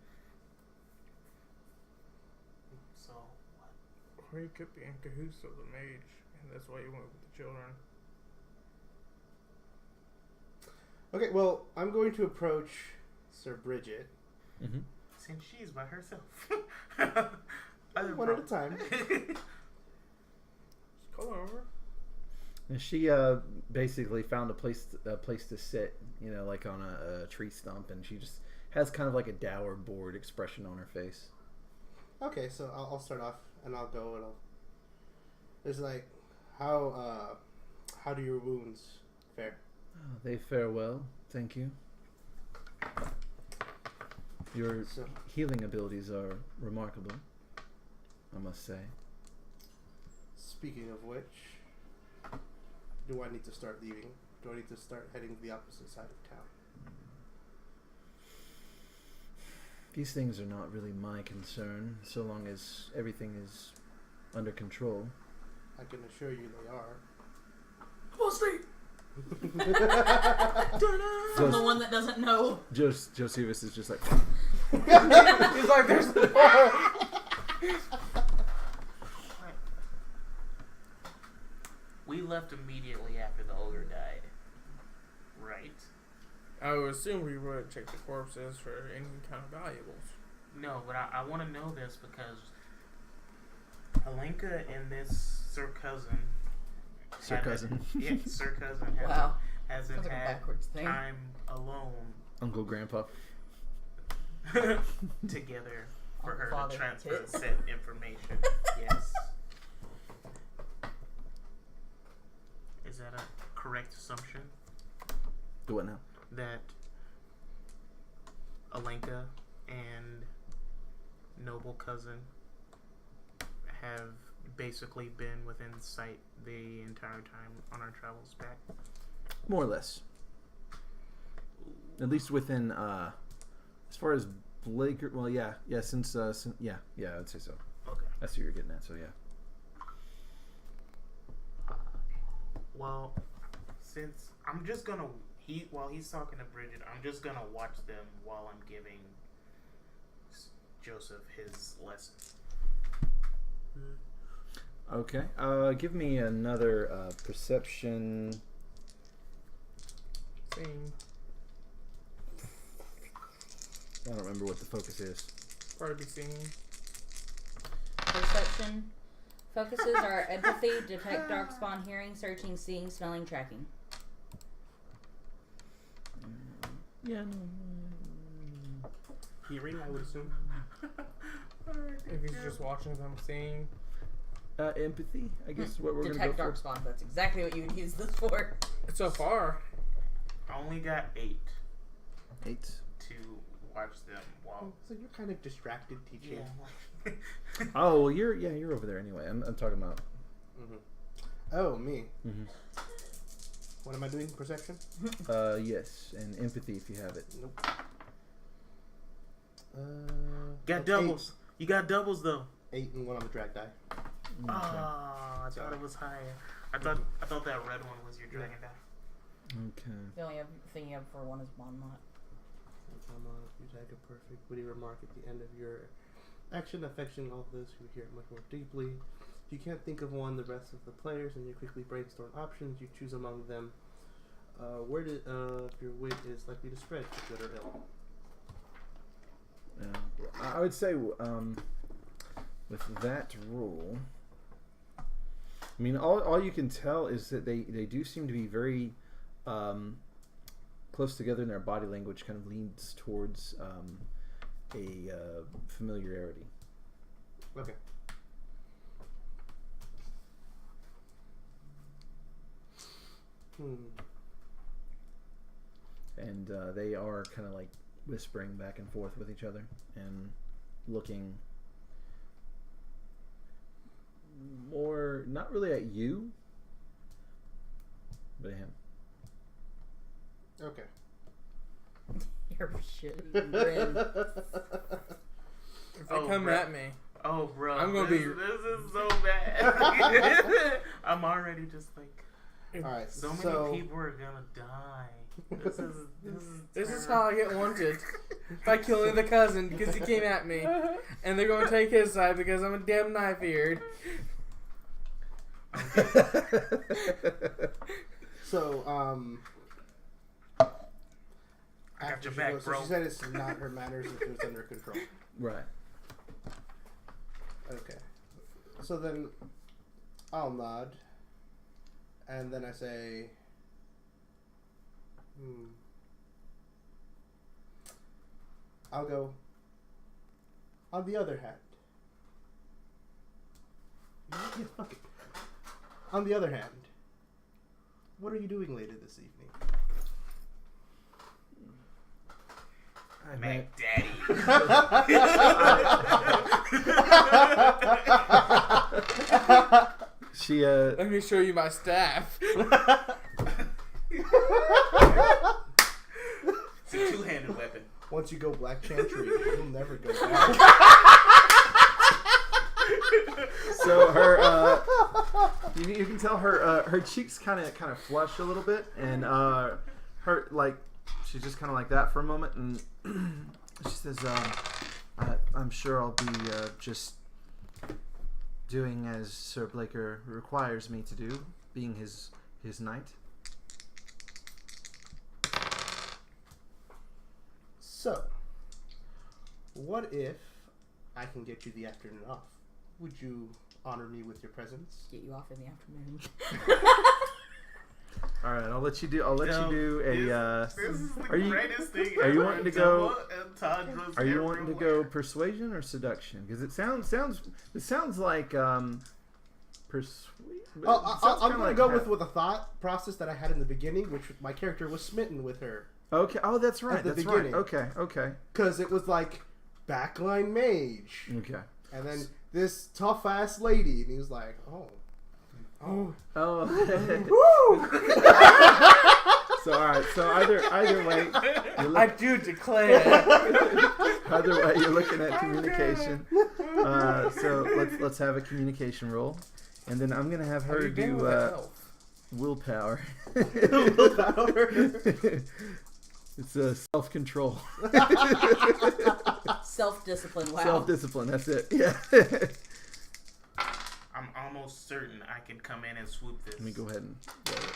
So, what? Or he could be in cahoots of the mage, and that's why he went with the children. Okay, well, I'm going to approach Sir Bridget. Mm-hmm. Since she's by herself. One at a time. Just call her over. And she basically found a place to sit, you know, like on a tree stump, and she just has kind of like a dour, bored expression on her face. Okay, so I'll start off, and I'll go, and there's like, how do your wounds fare? Oh, they fare well, thank you. Your So, healing abilities are remarkable, I must say. speaking of which, do I need to start leaving? Do I need to start heading to the opposite side of town? These things are not really my concern, so long as everything is under control. I can assure you they are. Apostate! From the one that doesn't know. Josephus is just like, He's like, there's the bar. We left immediately after the ogre died. Right? I would assume we would check the corpses for any kind of valuables. No, but I want to know this because Alenka and this Sir Cousin. Sir Cousin. Yeah, Sir Cousin Wow. hasn't Sounds like a had backwards thing. time alone Uncle Grandpa. together for Uncle her Father. to transfer and set information. Yes. Is that a correct assumption? Do what now? That Alenka and Noble Cousin have basically been within sight the entire time on our travels back? More or less. At least within, as far as Blake, well, yeah, since yeah, I'd say so. Okay. That's what you're getting at, so yeah. Well, since I'm just gonna while he's talking to Bridget, I'm just gonna watch them while I'm giving Joseph his lesson. Okay, give me another perception. Seeing. I don't remember what the focus is. Probably seeing. Perception. Focuses are empathy, detect darkspawn, hearing, searching, seeing, smelling, tracking. Yeah. Hearing, I would assume. If he's just watching them seeing. Empathy, I guess what we're Detect gonna go for. darkspawn. That's exactly what you would use this for. So far. I only got 8 8. to watch them while. So you're kind of distracted teaching. Yeah. Oh, well, you're over there anyway. I'm talking about. Mm-hmm. Oh, me. Mm-hmm. What am I doing? Perception? Yes, and empathy if you have it. Nope. Got doubles. You got doubles though. 8 and 1 on the drag die. Okay. Oh, I thought it was higher. I thought that red one was your dragon die. Okay. The only thing you have for one is Bon Mot. Use like a perfect witty remark at the end of your Action, affection, all of those who hear it much more deeply. If you can't think of one, the rest of the players, and you quickly brainstorm options, you choose among them. Word of your wit is likely to spread, for good or ill. I would say with that rule, I mean, all you can tell is that they do seem to be very close together, and their body language kind of leans towards a familiarity. Okay. And they are kind of like whispering back and forth with each other and looking more, not really at you, but at him. Okay. Your shitty grin. If they come at me, Oh, bro, I'm gonna this be- This is so bad. I'm already just like. Alright, So many so people are gonna die. this is how I get wanted. By killing the cousin because he came at me. And they're going to take his side because I'm a damn knife-eared. So, I got after your she back, goes- bro. So she said it's not her manners and it's under control. Right. Okay. So then I'll nod. And then I say, I'll go, on the other hand. Yeah, fuck it. On the other hand, what are you doing later this evening? Mac Daddy. She Let me show you my staff. It's a two-handed weapon. Once you go Black Chantry, you'll never go back. so her you can tell her cheeks kind of flush a little bit, and her like she's just kind of like that for a moment, and she says, I'm sure I'll be just doing as Sir Blaker requires me to do, being his knight. So, what if I can get you the afternoon off? Would you honor me with your presence? Get you off in the afternoon. All right, I'll let you do a. This is the Are you- greatest thing are you ever. wanting to go- Noah and Tandra's Are you wanting to go everywhere. persuasion or seduction? Because it sounds like I'm going to go with a thought process that I had in the beginning, which my character was smitten with her. Okay. Oh, that's right. At the That's beginning. right. Okay. Because it was like, backline mage. Okay. And then this tough ass lady. And he was like, oh. Oh. Woo! So all right. So either way, I do declare. either way, you're looking at communication. So let's have a communication roll, and then I'm gonna have her do willpower. It's a self-control. Self-discipline. Wow. Self-discipline. That's it. Yeah. I'm almost certain I can come in and swoop this. Let me go ahead and roll it.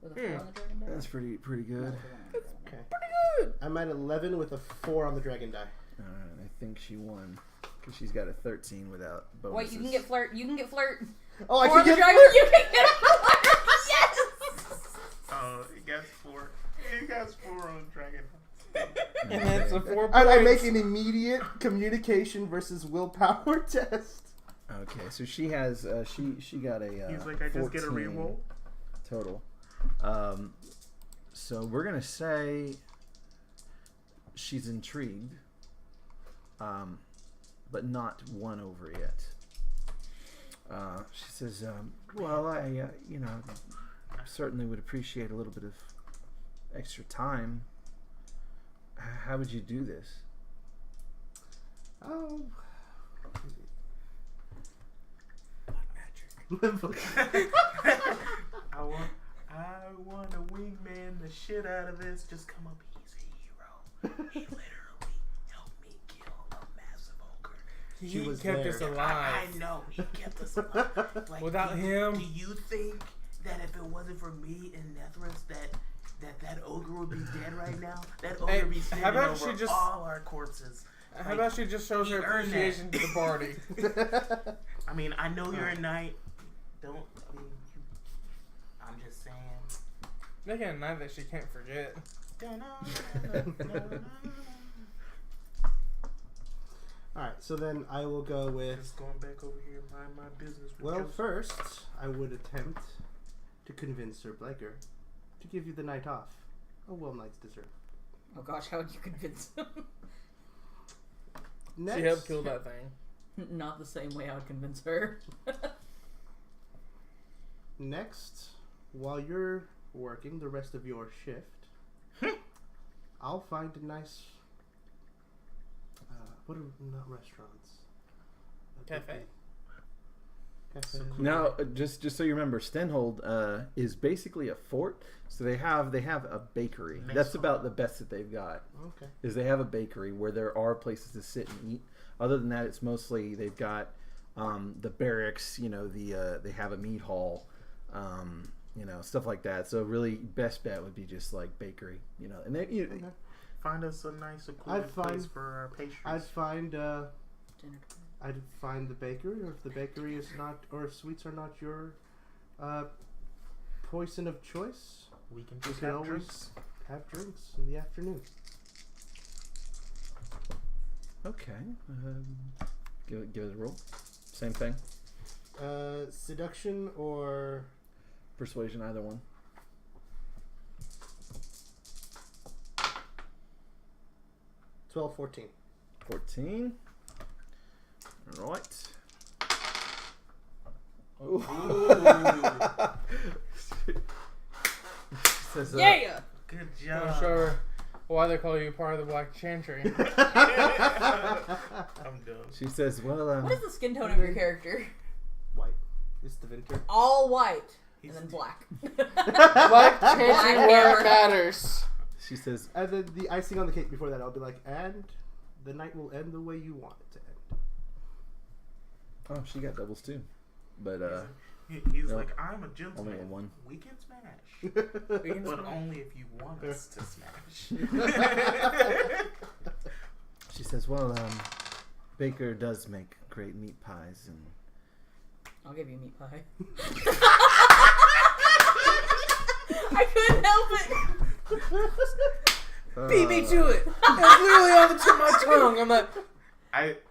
With a 4 on the dragon die? That's pretty good. Okay. I'm at 11 with a 4 on the dragon die. All right, I think she won because she's got a 13 without bonuses. Wait, you can get flirt. You can get flirt. Oh, I 4 on can the get dragon. You can get flirt. Yes. Oh, you got 4. You got 4 on Dragon. And that's a 4 And I points. make an immediate communication versus willpower test. Okay, so she has she got a. He's like, I just get a 14 reroll. total. So we're gonna say she's intrigued, but not won over yet. She says, "Well, I certainly would appreciate a little bit of extra time. How would you do this?" Oh. I want to wingman the shit out of this. Just come up easy, hero. He literally helped me kill a massive She was kept there. us alive. I know he kept us alive. Like, Without do him- you think that if it wasn't for me and Nethros, that ogre would be dead right now? That ogre Hey, would be how standing about over she just- all our corpses. How about she just shows her he earned that. appreciation to the party? I mean, I know you're a knight. I'm just saying. Make it a night that she can't forget. Alright, so then I will go with. Just going back over here, mind my business. with Well, Joseph. first, I would attempt to convince Sir Blaker to give you the night off. A well night's dessert. Oh gosh, how would you convince him? Next, She helped kill that thing. Not the same way I would convince her. Next, while you're working the rest of your shift, I'll find a nice. What are not restaurants? Cafe. Cafe. Now, just so you remember, Stenhold is basically a fort. So they have a bakery. That's Maison. about the best that they've got. Okay. Is they have a bakery where there are places to sit and eat. Other than that, it's mostly they've got the barracks. You know, they have a meat hall. You know, stuff like that. So really, best bet would be just like bakery. You know, and they. Okay. Find us a nice secluded place for our pastries. I'd find. Dinner. I'd find the bakery, or if the bakery is not, or if sweets are not your poison of choice, we can you just can have always drinks. have drinks in the afternoon. Okay. Give it a roll. Same thing. Seduction or Persuasion, either one. 12, 14. 14. All right. Says, Yeah! Good I'm job. sure why they call you part of the Black Chantry. I'm done. She says, well, What is the skin tone of your character? White. It's the winter. All white. He's And then black. Black Chantry where it matters. she says, And then the icing on the cake before that, I'll be like, and the night will end the way you want it to end. oh, she got doubles too. But, He's no. like, I'm a gentleman. Only a one. We can smash. We can But smash. only if you want us to smash. she says, well, Baker does make great meat pies and I'll give you meat pie. I couldn't help it. Beat me to it. That's literally on the tip of my tongue. I'm like,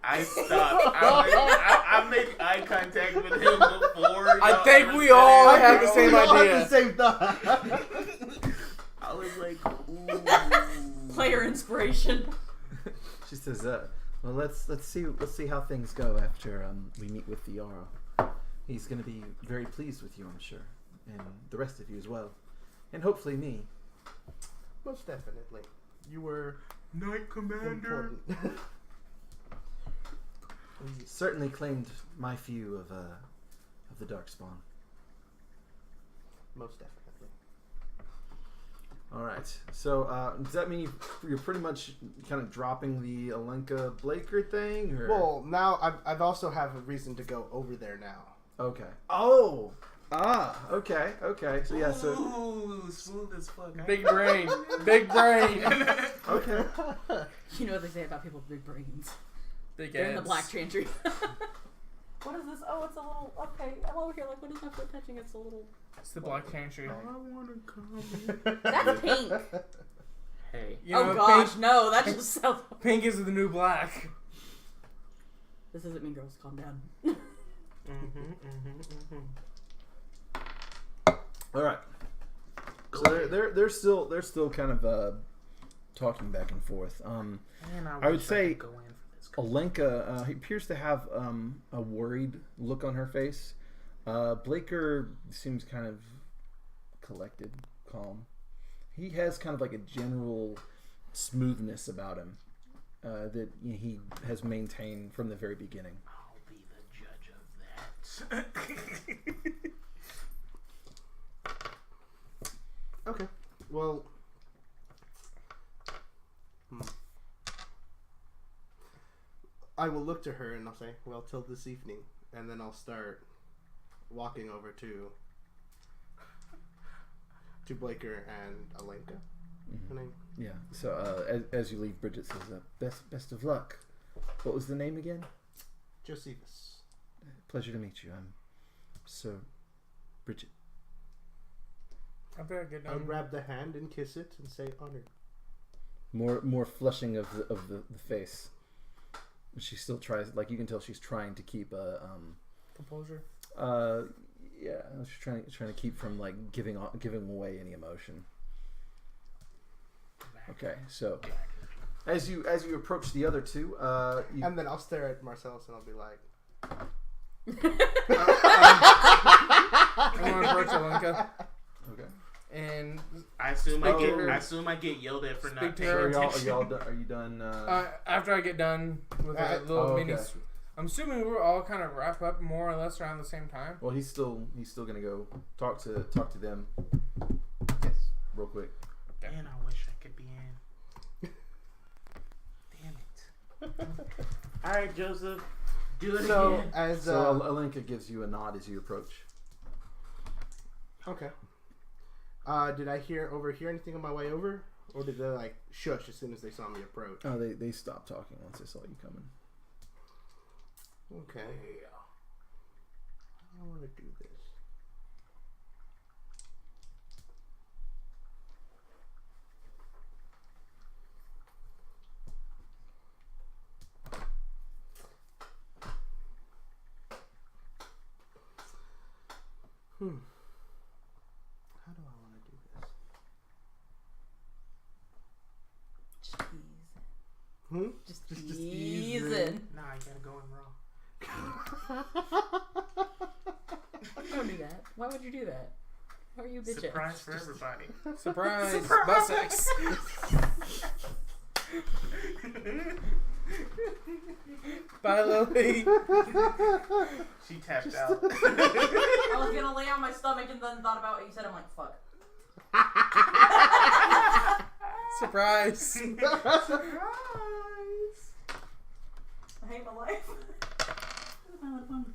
I stopped. I make eye contact with him before. I think we all have the same We all idea. have the same thought. I was like, ooh. Player inspiration. she says, well, let's see how things go after we meet with the Jarl. He's going to be very pleased with you, I'm sure, and the rest of you as well, and hopefully me. Most definitely. You were Knight Commander. important. He certainly claimed my few of the Darkspawn. Most definitely. All right. So does that mean you're pretty much kind of dropping the Alenka Blaker thing? Or? Well, now I've also have a reason to go over there now. Okay. Oh. Okay. So yeah. So Ooh, smooth as fuck. big brain. Big brain. okay. You know what they say about people with big brains. Big They're in the ass. Black Chantry. What is this? Oh, it's a little. Okay, I'm over here. Like, what is my foot touching? It's a little. It's the Black Chantry. I want to come. That's pink. Hey. You know, Oh gosh, no, that just sounds. Pink is the new black. This isn't Mean Girls. Calm down. All right. So they're still kind of talking back and forth. Man, I would wish say could go in for this. Alenka, he appears to have a worried look on her face. Blaker seems kind of collected, calm. He has kind of like a general smoothness about him that he has maintained from the very beginning. I'll be the judge of that. Okay. Well. I will look to her and I'll say, well, till this evening. And then I'll start walking over to Blaker and Alenka. Her name? Yeah. So as you leave, Bridget says, "Best of luck." What was the name again? Josephus. Pleasure to meet you. I'm Sir Bridget. After I get I'll done, grab the hand and kiss it and say, honored. More flushing of the face. She still tries, like you can tell, she's trying to keep composure. Yeah, she's trying to keep from like giving away any emotion. Okay, so as you approach the other two, And then I'll stare at Marcellus and I'll be like, I want to approach Alenka okay. and I assume Speak I get yelled at for Speak not to paying her. attention. Are you done? after I get done with a little oh, mini. okay. I'm assuming we're all kind of wrap up more or less around the same time. Well, he's still gonna go talk to them yes. real quick. Man, I wish I could be in. Damn it. Alright, Joseph. Do it So, again. as, So Alenka gives you a nod as you approach. okay. Did I overhear anything on my way over? Or did they, like, shush as soon as they saw me approach? Oh, they stopped talking once they saw you coming. Okay. I want to do this. How do I want to do this? Just Just teasing. Nah, you gotta go in raw. Don't do that. Why would you do that? Why are you bitching? Surprise for everybody. Surprise! Butt sex. Bye, Lily. She tapped out. I was gonna lay on my stomach and then thought about what you said. I'm like, fuck. Surprise. I hate my life. This is my little fun.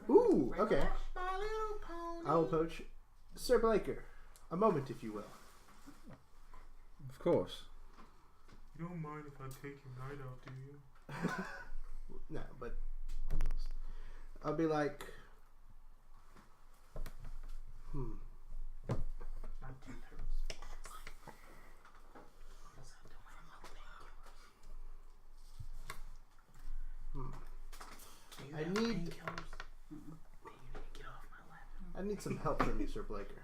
Ooh, Right okay. there. I'll approach Sir Blaker. A moment, if you will. Of course. You don't mind if I take your night out, do you? No, but almost. I'll be like, My tooth hurts. Do you I have need- painkillers? Get off my lap. I need some help from you, Sir Blaker.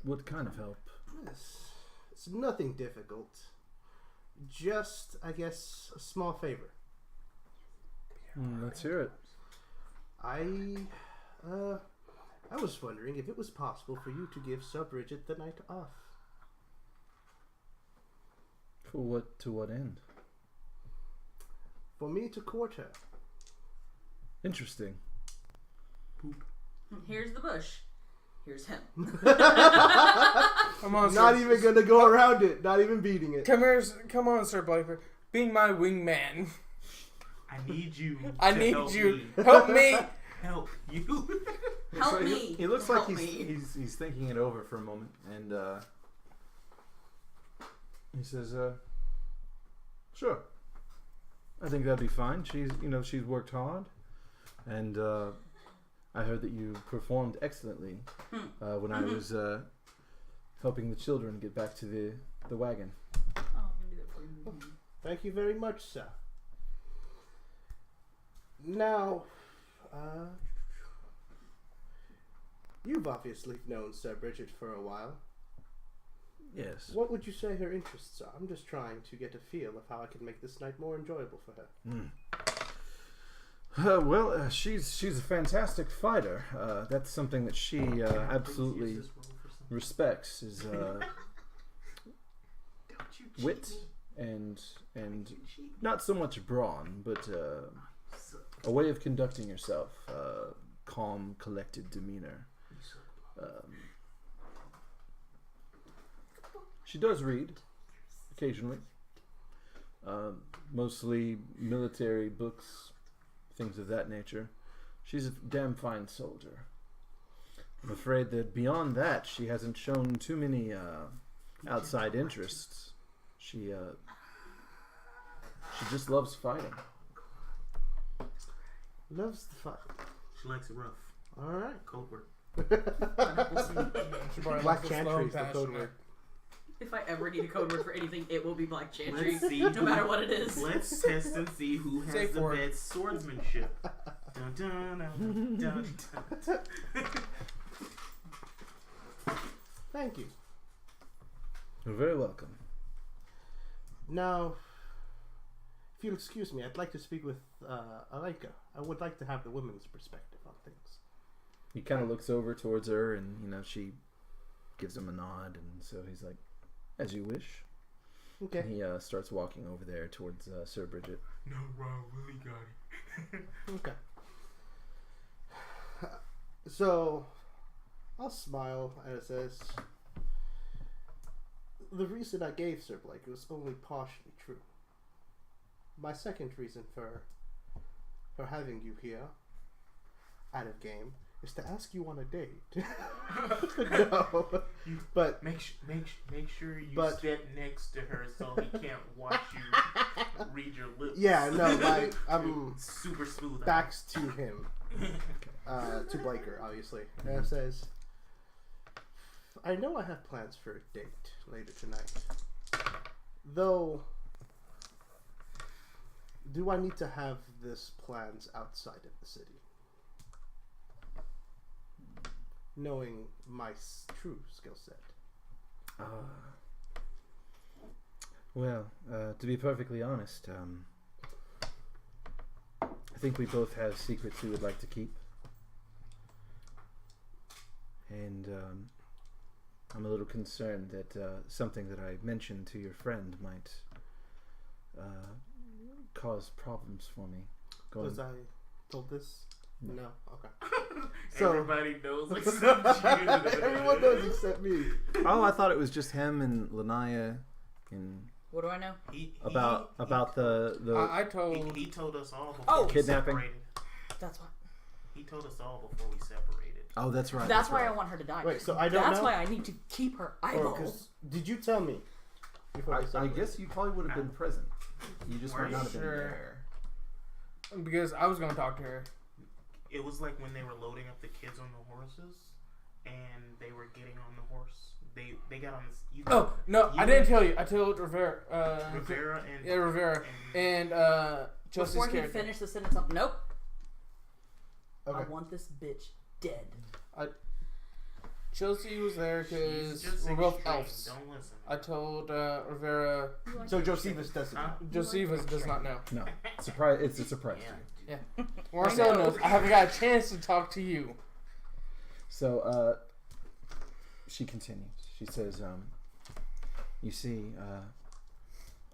What kind of help? It's nothing difficult. Just, I guess, a small favor. Let's hear it. I was wondering if it was possible for you to give Sir Bridget the night off. For what? To what end? For me to court her. Interesting. Here's the bush. Here's him. Come on, Not sir. even gonna go around it. Not even beating it. Come on, Sir Blaker. Being my wingman. I need you. I to need help you. Me. Help me. Help you. Help So me. He looks Help like me. he's thinking it over for a moment, and he says, "Sure. I think that'd be fine. She's worked hard, and I heard that you performed excellently when I was helping the children get back to the wagon." Oh, I'm gonna do that for you. Thank you very much, sir. Now, you've obviously known Sir Bridget for a while. Yes. What would you say her interests are? I'm just trying to get a feel of how I can make this night more enjoyable for her. Well, she's a fantastic fighter. That's something that she absolutely respects. Is Don't you cheat wit me. and not so much brawn, but a way of conducting yourself, calm, collected demeanor. She does read occasionally, Mostly military books, things of that nature. She's a damn fine soldier. I'm afraid that beyond that, she hasn't shown too many outside interests. She just loves fighting. Loves the fight. She likes it rough. All right. Code word. She probably Black likes it slow Chantry and is the code passionate. word. If I ever need a code word for anything, it will be Black Chantry. Let's see. No matter what it is. Let's test and see who has Safe the word. best swordsmanship. Dun, dun, dun, dun, dun, dun. Thank you. You're very welcome. Now, if you'll excuse me, I'd like to speak with Alaika. I would like to have the women's perspective on things. He kind of looks over towards her, and she gives him a nod, and so he's like, "As you wish." Okay. And he starts walking over there towards Sir Bridget. No, Rob, Willie got it. Okay. So, I'll smile and it says, the reason I gave Sir Blake was only partially true. My second reason for having you here, out of game, is to ask you on a date. No, but Make sure you But- step next to her so he can't watch you read your lips. yeah, no, I'm super smooth. backs to him, to Blaker, obviously, and it says, I know I have plans for a date later tonight. Though, do I need to have this plans outside of the city? Knowing my true skill set. Well, to be perfectly honest, I think we both have secrets we would like to keep. And I'm a little concerned that something that I mentioned to your friend might cause problems for me. Was I told this? No. Okay. So Everybody knows except you. everyone knows except me. Oh, I thought it was just him and Lanaya and What do I know? about the I told. He told us all before Oh. we Kidnapping? separated. That's why. He told us all before we separated. Oh, that's right. That's why right. I want her to die. Wait, so I don't That's know? why I need to keep her Or eyeball. 'cause- did you tell me? Before we I separated? guess you probably would have been present. You just Were might you not have been sure? there. Because I was going to talk to her. It was like when they were loading up the kids on the horses, and they were getting on the horse. They got on this. Oh, no, I didn't tell you. I told Rivera. Rivera and Yeah, Rivera. And Chelsea's Before he character. finished the sentence, I'm, nope. I Okay. want this bitch dead. Chelsea was there She's because just we're both extreme. elves. Don't listen. I told Rivera. So Josephus doesn't Huh? know. Josephus does not know. No, surprise! It's a surprise Yeah. to you. Marcel know. knows. I haven't got a chance to talk to you. So, she continues. She says, you see,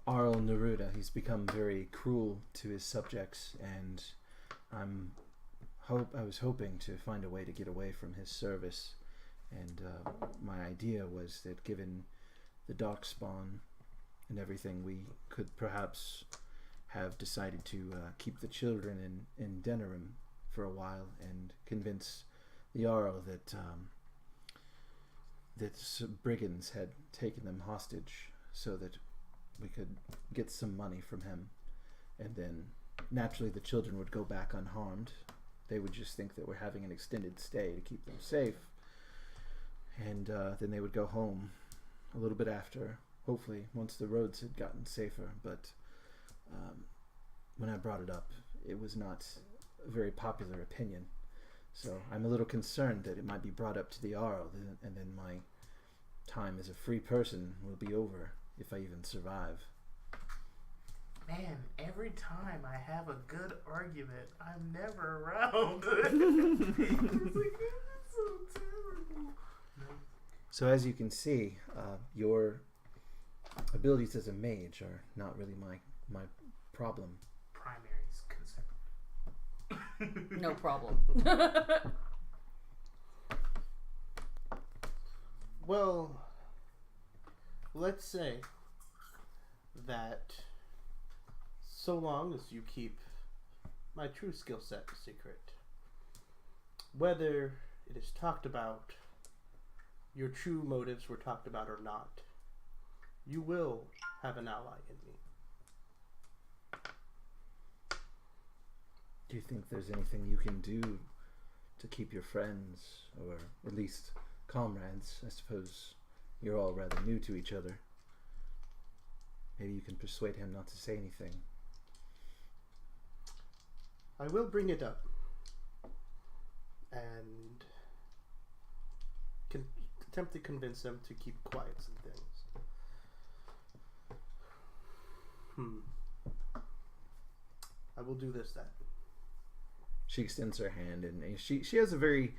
Arl Neruda, he's become very cruel to his subjects, and I was hoping to find a way to get away from his service. And my idea was that given the darkspawn and everything, we could perhaps have decided to keep the children in Denerim for a while and convince the Jarl that brigands had taken them hostage so that we could get some money from him, and then naturally the children would go back unharmed. They would just think that we're having an extended stay to keep them safe, and then they would go home a little bit after, hopefully once the roads had gotten safer. But when I brought it up, it was not a very popular opinion. So I'm a little concerned that it might be brought up to the Jarl, and then my time as a free person will be over if I even survive. Man, every time I have a good argument, I'm never around. It's like, this is so terrible. So as you can see, your abilities as a mage are not really my problem. Primary's concern. No problem. Well, let's say that So long as you keep my true skill set a secret. Whether it is talked about, your true motives were talked about or not, you will have an ally in me. Do you think there's anything you can do to keep your friends, or at least comrades? I suppose you're all rather new to each other. Maybe you can persuade him not to say anything. I will bring it up and attempt to convince them to keep quiet some things. I will do this then. She extends her hand, and she has a very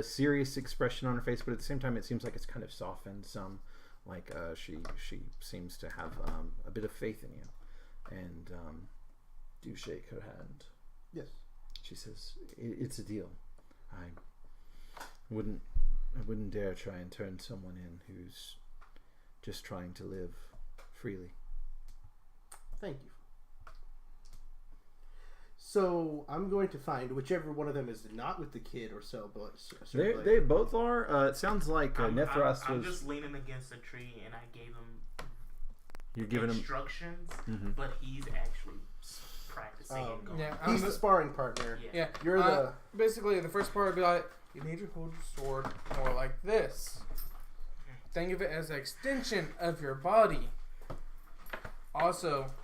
serious expression on her face, but at the same time it seems like it's kind of softened some. Like she seems to have a bit of faith in you. And do you shake her hand? Yes. She says, "It's a deal. I wouldn't dare try and turn someone in who's just trying to live freely." Thank you. So I'm going to find whichever one of them is not with the kid or so. But They both are. It sounds like Nethros I'm was. just leaning against a tree, and I gave him You're giving him. instructions, Mhm. but he's actually practicing and going. Yeah, he's the sparring partner. Yeah. Yeah. You're the. Basically, the first part would be like, you need to hold your sword more like this. Think of it as an extension of your body. Also,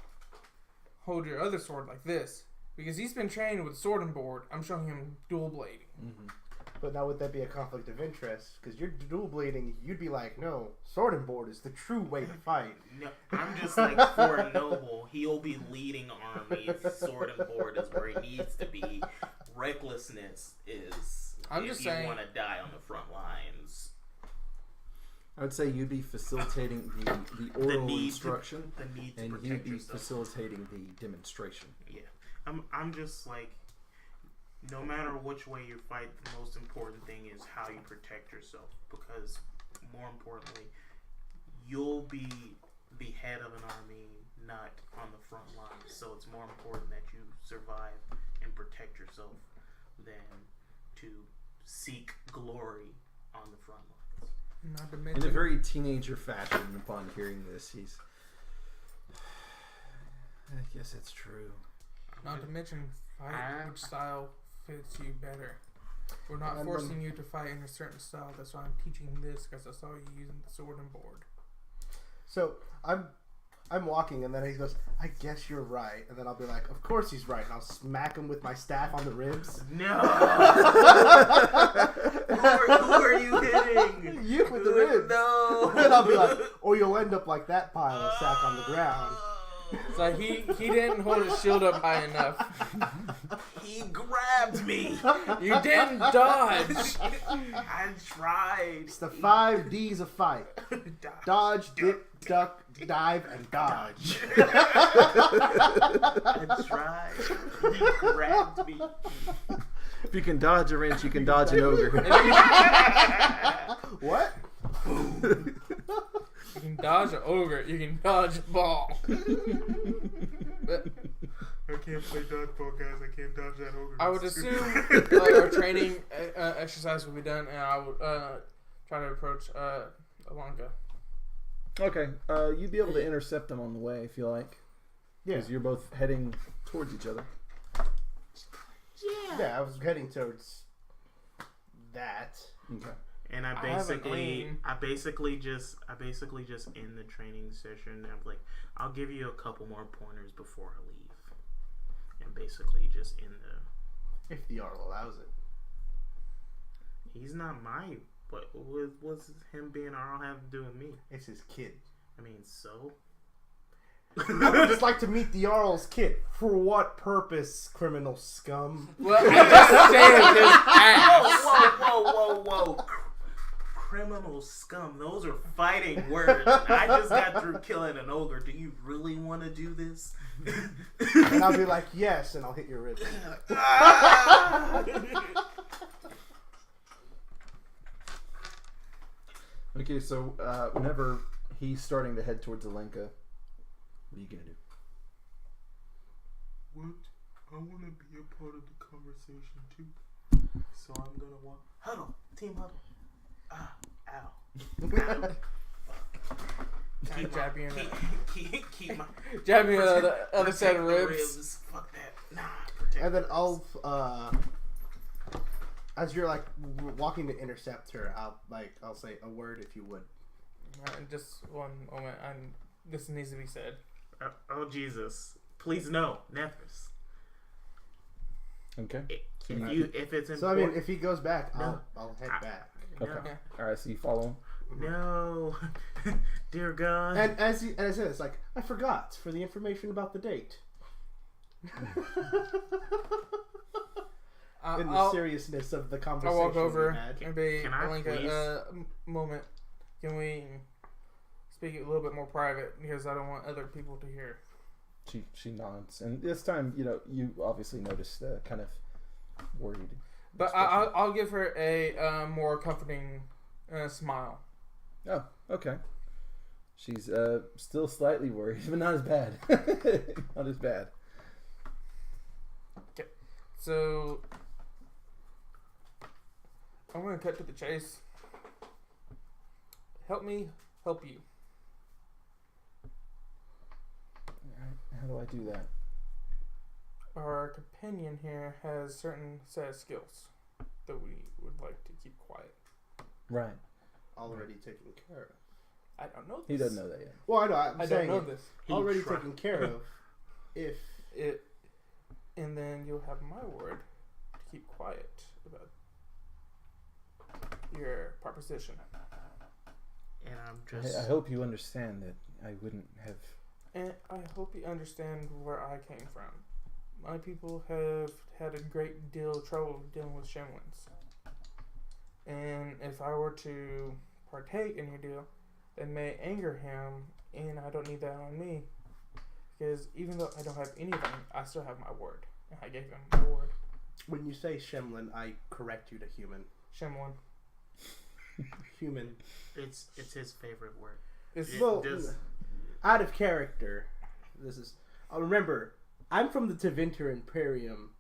hold your other sword like this. Because he's been trained with sword and board, I'm showing him dual blading. Mhm. But now would that be a conflict of interest? Because you're dual blading, you'd be like, no, sword and board is the true way to fight. No, I'm just like, for a noble, he'll be leading armies. Sword and board is where he needs to be. Recklessness is I'm if just you saying- want to die on the front lines. I would say you'd be facilitating the oral need to- instruction, The need to and he'd protect be yourself. facilitating the demonstration. Yeah, I'm just like, no matter which way you fight, the most important thing is how you protect yourself. Because more importantly, you'll be the head of an army, not on the front lines. So it's more important that you survive and protect yourself than to seek glory on the front lines. Not to In mention, a very teenager fashion, upon hearing this, he's. I guess it's true. not to mention, fight Ah. which style fits you better. We're not And forcing you to fight in a certain style. That's why I'm teaching this, because I saw you using the sword and board. So I'm walking, and then he goes, I guess you're right. And then I'll be like, of course he's right. And I'll smack him with my staff on the ribs. No. who are you hitting? You with the ribs. No. And I'll be like, or you'll end up like that pile of sack on the ground. So he didn't hold his shield up high enough. He grabbed me. You didn't dodge. I tried. It's the 5 D's of fight. Dodge, dip, duck, dive, and dodge. I tried. He grabbed me. If you can dodge a wrench, you can dodge an ogre. What? You can dodge an ogre. You can dodge a ball. But I can't play dodgeball, guys. I can't dodge that ogre. I would assume our training exercise will be done, and I would try to approach Alonka. Okay, you'd be able to intercept them on the way if you like. Yeah. Because you're both heading towards each other. Yeah, I was heading towards that. Okay. And I have an aim. basically just end the training session. I'm like, I'll give you a couple more pointers before I leave, and basically just end the. If the Jarl allows it. He's not my. What's him being Arl have to do with me? It's his kid. I mean, so. I would just like to meet the Jarl's kid. For what purpose, criminal scum? Well, I just saved his ass. Whoa. Criminal scum. Those are fighting words. I just got through killing an ogre. Do you really want to do this? And I'll be like, yes, and I'll hit your ribs. Okay, so whenever he's starting to head towards Alenka, what are you gonna do? What? I want to be a part of the conversation too. So I'm gonna walk. Huddle. Team huddle. Ah. Ow. I jab you in Keep my. jab you on the other protect side of the ribs. Fuck that. Nah. Protect And then the I'll, as you're like walking to intercept her, I'll say a word if you would. Just one moment. This needs to be said. Oh Jesus! Please no, Nethers. Okay. If it's important. So I mean, if he goes back, No. I'll head back. No. Okay. All right. So you follow him. No, dear God. And as I said, it's like I forgot for the information about the date. In the seriousness of the conversation I'll walk over. we had. Maybe Can I like please? a moment. Can we speak a little bit more private because I don't want other people to hear. She nods, and this time, you obviously noticed kind of worried. But expression. I'll give her a more comforting smile. Oh, okay. She's still slightly worried, but not as bad. Not as bad. Okay, so I'm gonna cut to the chase. Help me, help you. How do I do that? Our companion here has certain set of skills that we would like to keep quiet. Right. Already taken care of. I don't know this. He doesn't know that yet. Well, I know. I'm I don't saying know it. this. Already tried. taken care of. If It, and then you'll have my word to keep quiet about your proposition. And I'm just. I hope you understand that I wouldn't have. And I hope you understand where I came from. My people have had a great deal of trouble dealing with Shemlins. And if I were to partake in your deal, it may anger him, and I don't need that on me. Because even though I don't have anything, I still have my word. And I gave him my word. when you say Shemlin, I correct you to human. Shemlin. Human. It's his favorite word. It's, It Well, does- out of character. This is. Remember, I'm from the Tevinter Imperium.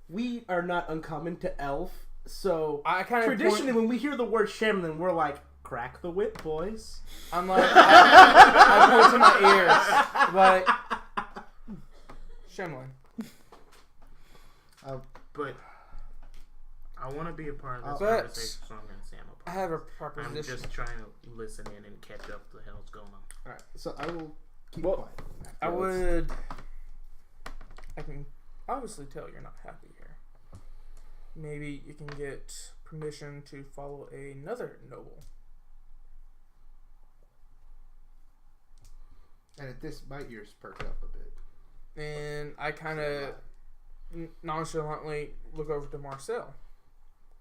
We are not uncommon to elf, so I kind of traditionally when we hear the word Shemlin, we're like, crack the whip, boys. I'm like, I point to my ears, like, Shemlin. But I want to be a part of this But- conversation, so I'm going to say I'm a I part. have a I'm proposition. just trying to listen in and catch up to the hell's going on. Alright, so I will keep Well- quiet. I can obviously tell you're not happy here. Maybe you can get permission to follow another noble. And at this, my ears perk up a bit. And I kind of nonchalantly look over to Marcel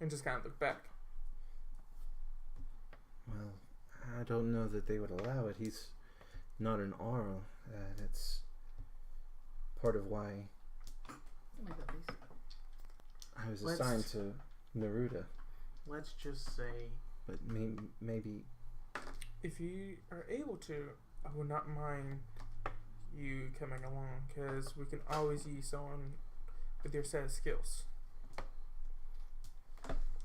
and just kind of look back. Well, I don't know that they would allow it. He's not an Arl. That's part of why Oh my God, please. I was Let's- assigned to Neruda. Let's just say But maybe If you are able to, I would not mind you coming along because we can always use someone with your set of skills.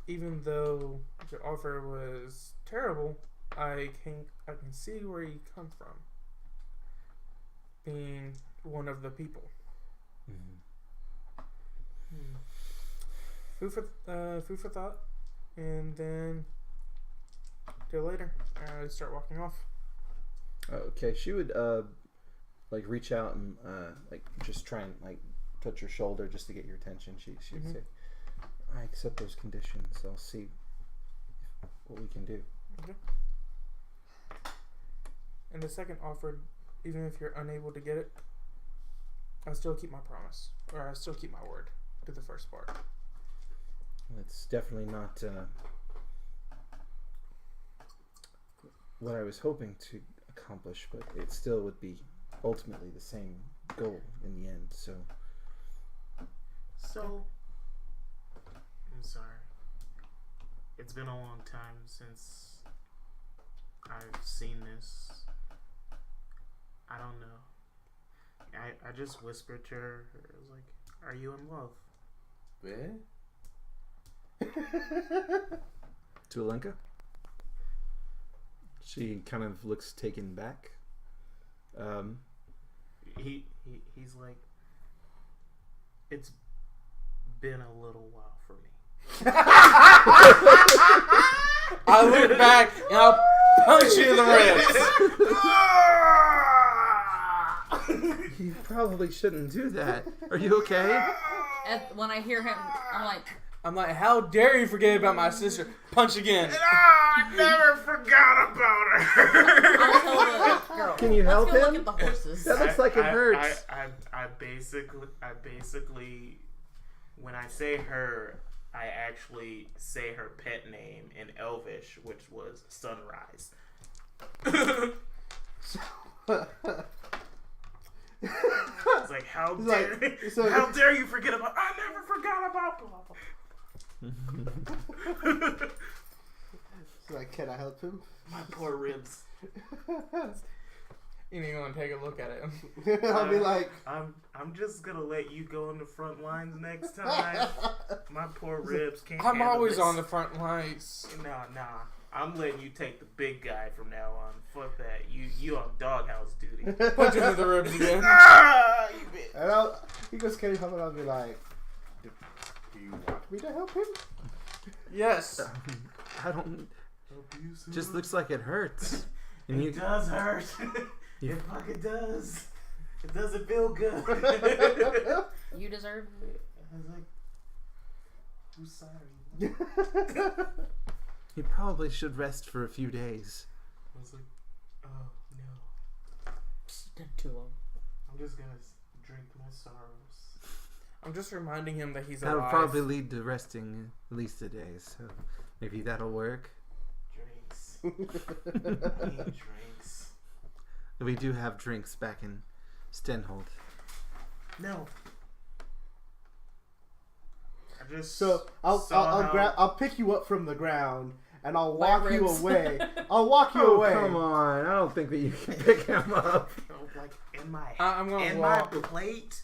Even though your offer was terrible, I can see where you come from. Being one of the people. Food for thought, and then till later. I start walking off. okay. She would like reach out and like just try and like touch your shoulder just to get your attention. She'd Mhm. say, "I accept those conditions. I'll see what we can do." And the second offer, even if you're unable to get it, I still keep my promise, or I still keep my word to the first part. It's definitely not what I was hoping to accomplish, but it still would be ultimately the same goal in the end. So I'm sorry. It's been a long time since I've seen this. I don't know. I just whispered to her. I was like, "Are you in love?" To Alenka. She kind of looks taken back. He's like, "It's been a little while for me." I look back and I'll punch you in the ribs. You probably shouldn't do that. Are you okay? When I hear him, I'm like, how dare you forget about my sister? Punch again. I never forgot about her. I'll tell the girl. Can you Let's help go him? Look at the horses. That looks like it hurts. I basically, when I say her, I actually say her pet name in Elvish, which was Sunrise. It's like, how dare you forget about? I never forgot about. So like, can I help him? My poor ribs. You need to take a look at it. I'll be like, I'm just gonna let you go on the front lines next time. My poor ribs can't. I'm handle always this. on the front lines. Nah. I'm letting you take the big guy from now on. Fuck that. You on doghouse duty. Punch him in the ribs again. Ah, you bitch. and he goes, can you help him? I'll be like, do you want me to help him? Yes. I don't. Just looks like it hurts. And It does hurt. It fucking does. It doesn't feel good. You deserve I was like, I'm sorry. You probably should rest for a few days. I was like, oh no. to him. I'm just gonna drink my sorrows. I'm just reminding him that he's That'll alive. probably lead to resting at least a day, so maybe that'll work. Drinks. I need drinks. We do have drinks back in Stenhold. No. I just So I'll pick you up from the ground and I'll walk you ribs. away. I'll walk you Oh, away. come on. I don't think that you can pick him up. like in my I'm gonna in walk. my plate,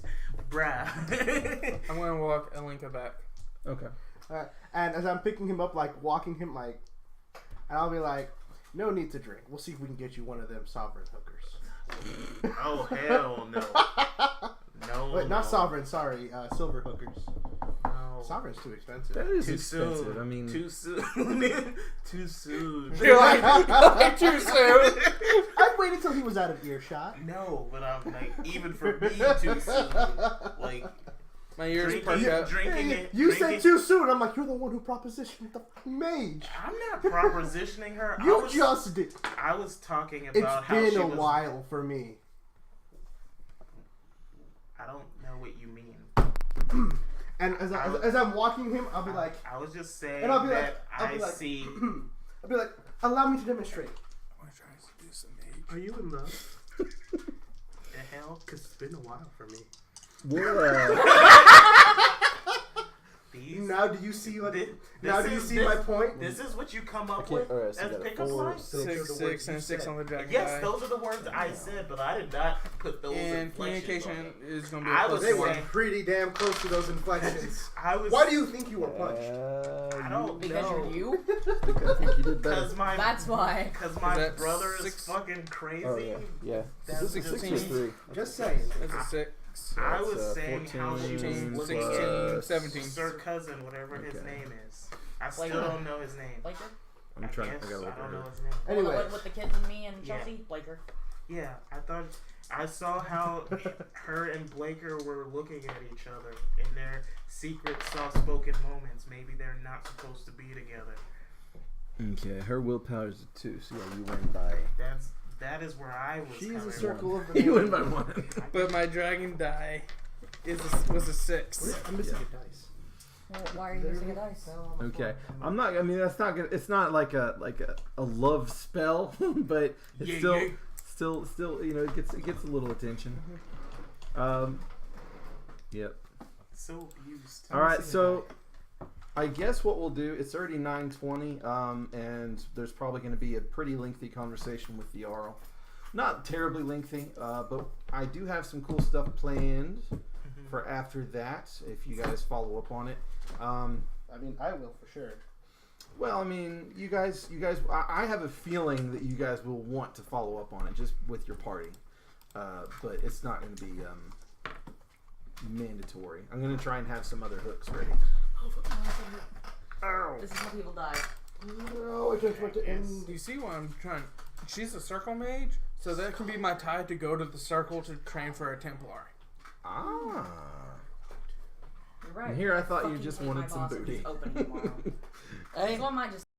bruh. I'm gonna walk Alenka back. Okay. And as I'm picking him up, like walking him, like, and I'll be like, no need to drink. We'll see if we can get you one of them sovereign hookers. Oh hell no. No. Wait, not no. sovereign. Sorry, silver hookers. No. Sovereign's too expensive. That is Too expensive. soon. I mean, Too soon. Too soon. You're like too soon. I'd wait until he was out of earshot. No, but I'm like, even for me, too soon. Like, My ears perk drinking, up. drinking it. You drinking, said too soon. I'm like, you're the one who propositioned the fucking mage. I'm not propositioning her. You just did. I was talking about It's how been she a was. while for me. I don't know what you mean. And as I'm walking him, I'll be like, I was just saying and I'll be that like, I'll be like, see. I'll be like, allow me to demonstrate. I'm gonna try to seduce a mage. Are you in love? The hell? Because it's been a while for me. we'll, These. Now do you see what? This Now do you is- see this- my point? This is what you come up Okay, with alright, so as we got pickup 4, lines? 6, Those are the 6, words you and 6 said. on the dragon Yes, die. those are the words I said, but I did not put those And inflections on communication it. is gonna be I a was They plus were saying- pretty damn close to those inflections. I was. Why do you think you were punched? I don't Because know. you're you? I think you did better. Because my That's why. Because my that brother is 6? fucking crazy. Oh, yeah. That's Six just is me. 3. Just saying. That's a 6. I That's, was saying how she was 14, looking 16, at 17. Sir Cousin, whatever his Okay. name is. I still Blaker. don't know his name. Blaker? I'm trying. guess, I gotta look I at don't know her. his name. Anyway. With the kids and me and Yeah. Chelsea? Blaker. Yeah, I saw how her and Blaker were looking at each other in their secret, soft-spoken moments. Maybe they're not supposed to be together. Okay, her willpower is a 2, so yeah, you win by. That is where I was. She is a coming circle of the You win moon. by 1. But my dragon die was a 6. I'm missing a dice. Well, why are you using a dice? Okay, I'm not. I mean, that's not gonna. It's not like a love spell, but it's Yeah, still. You know, it gets a little attention. Yep. So abused. All right, so I guess what we'll do. It's already 9:20, and there's probably going to be a pretty lengthy conversation with the Jarl. Not terribly lengthy, but I do have some cool stuff planned for after that. If you guys follow up on it. I mean, I will for sure. Well, I mean, you guys. I have a feeling that you guys will want to follow up on it just with your party, but it's not going to be mandatory. I'm going to try and have some other hooks ready. Ow! This is how people die. No, I just want to end. Do you see what I'm trying? She's a circle mage, so that can be my tie to go to the circle to train for a Templar. Ah. You're right. And here I thought you Fucking just take wanted my some boss and booty. just open tomorrow. This one might just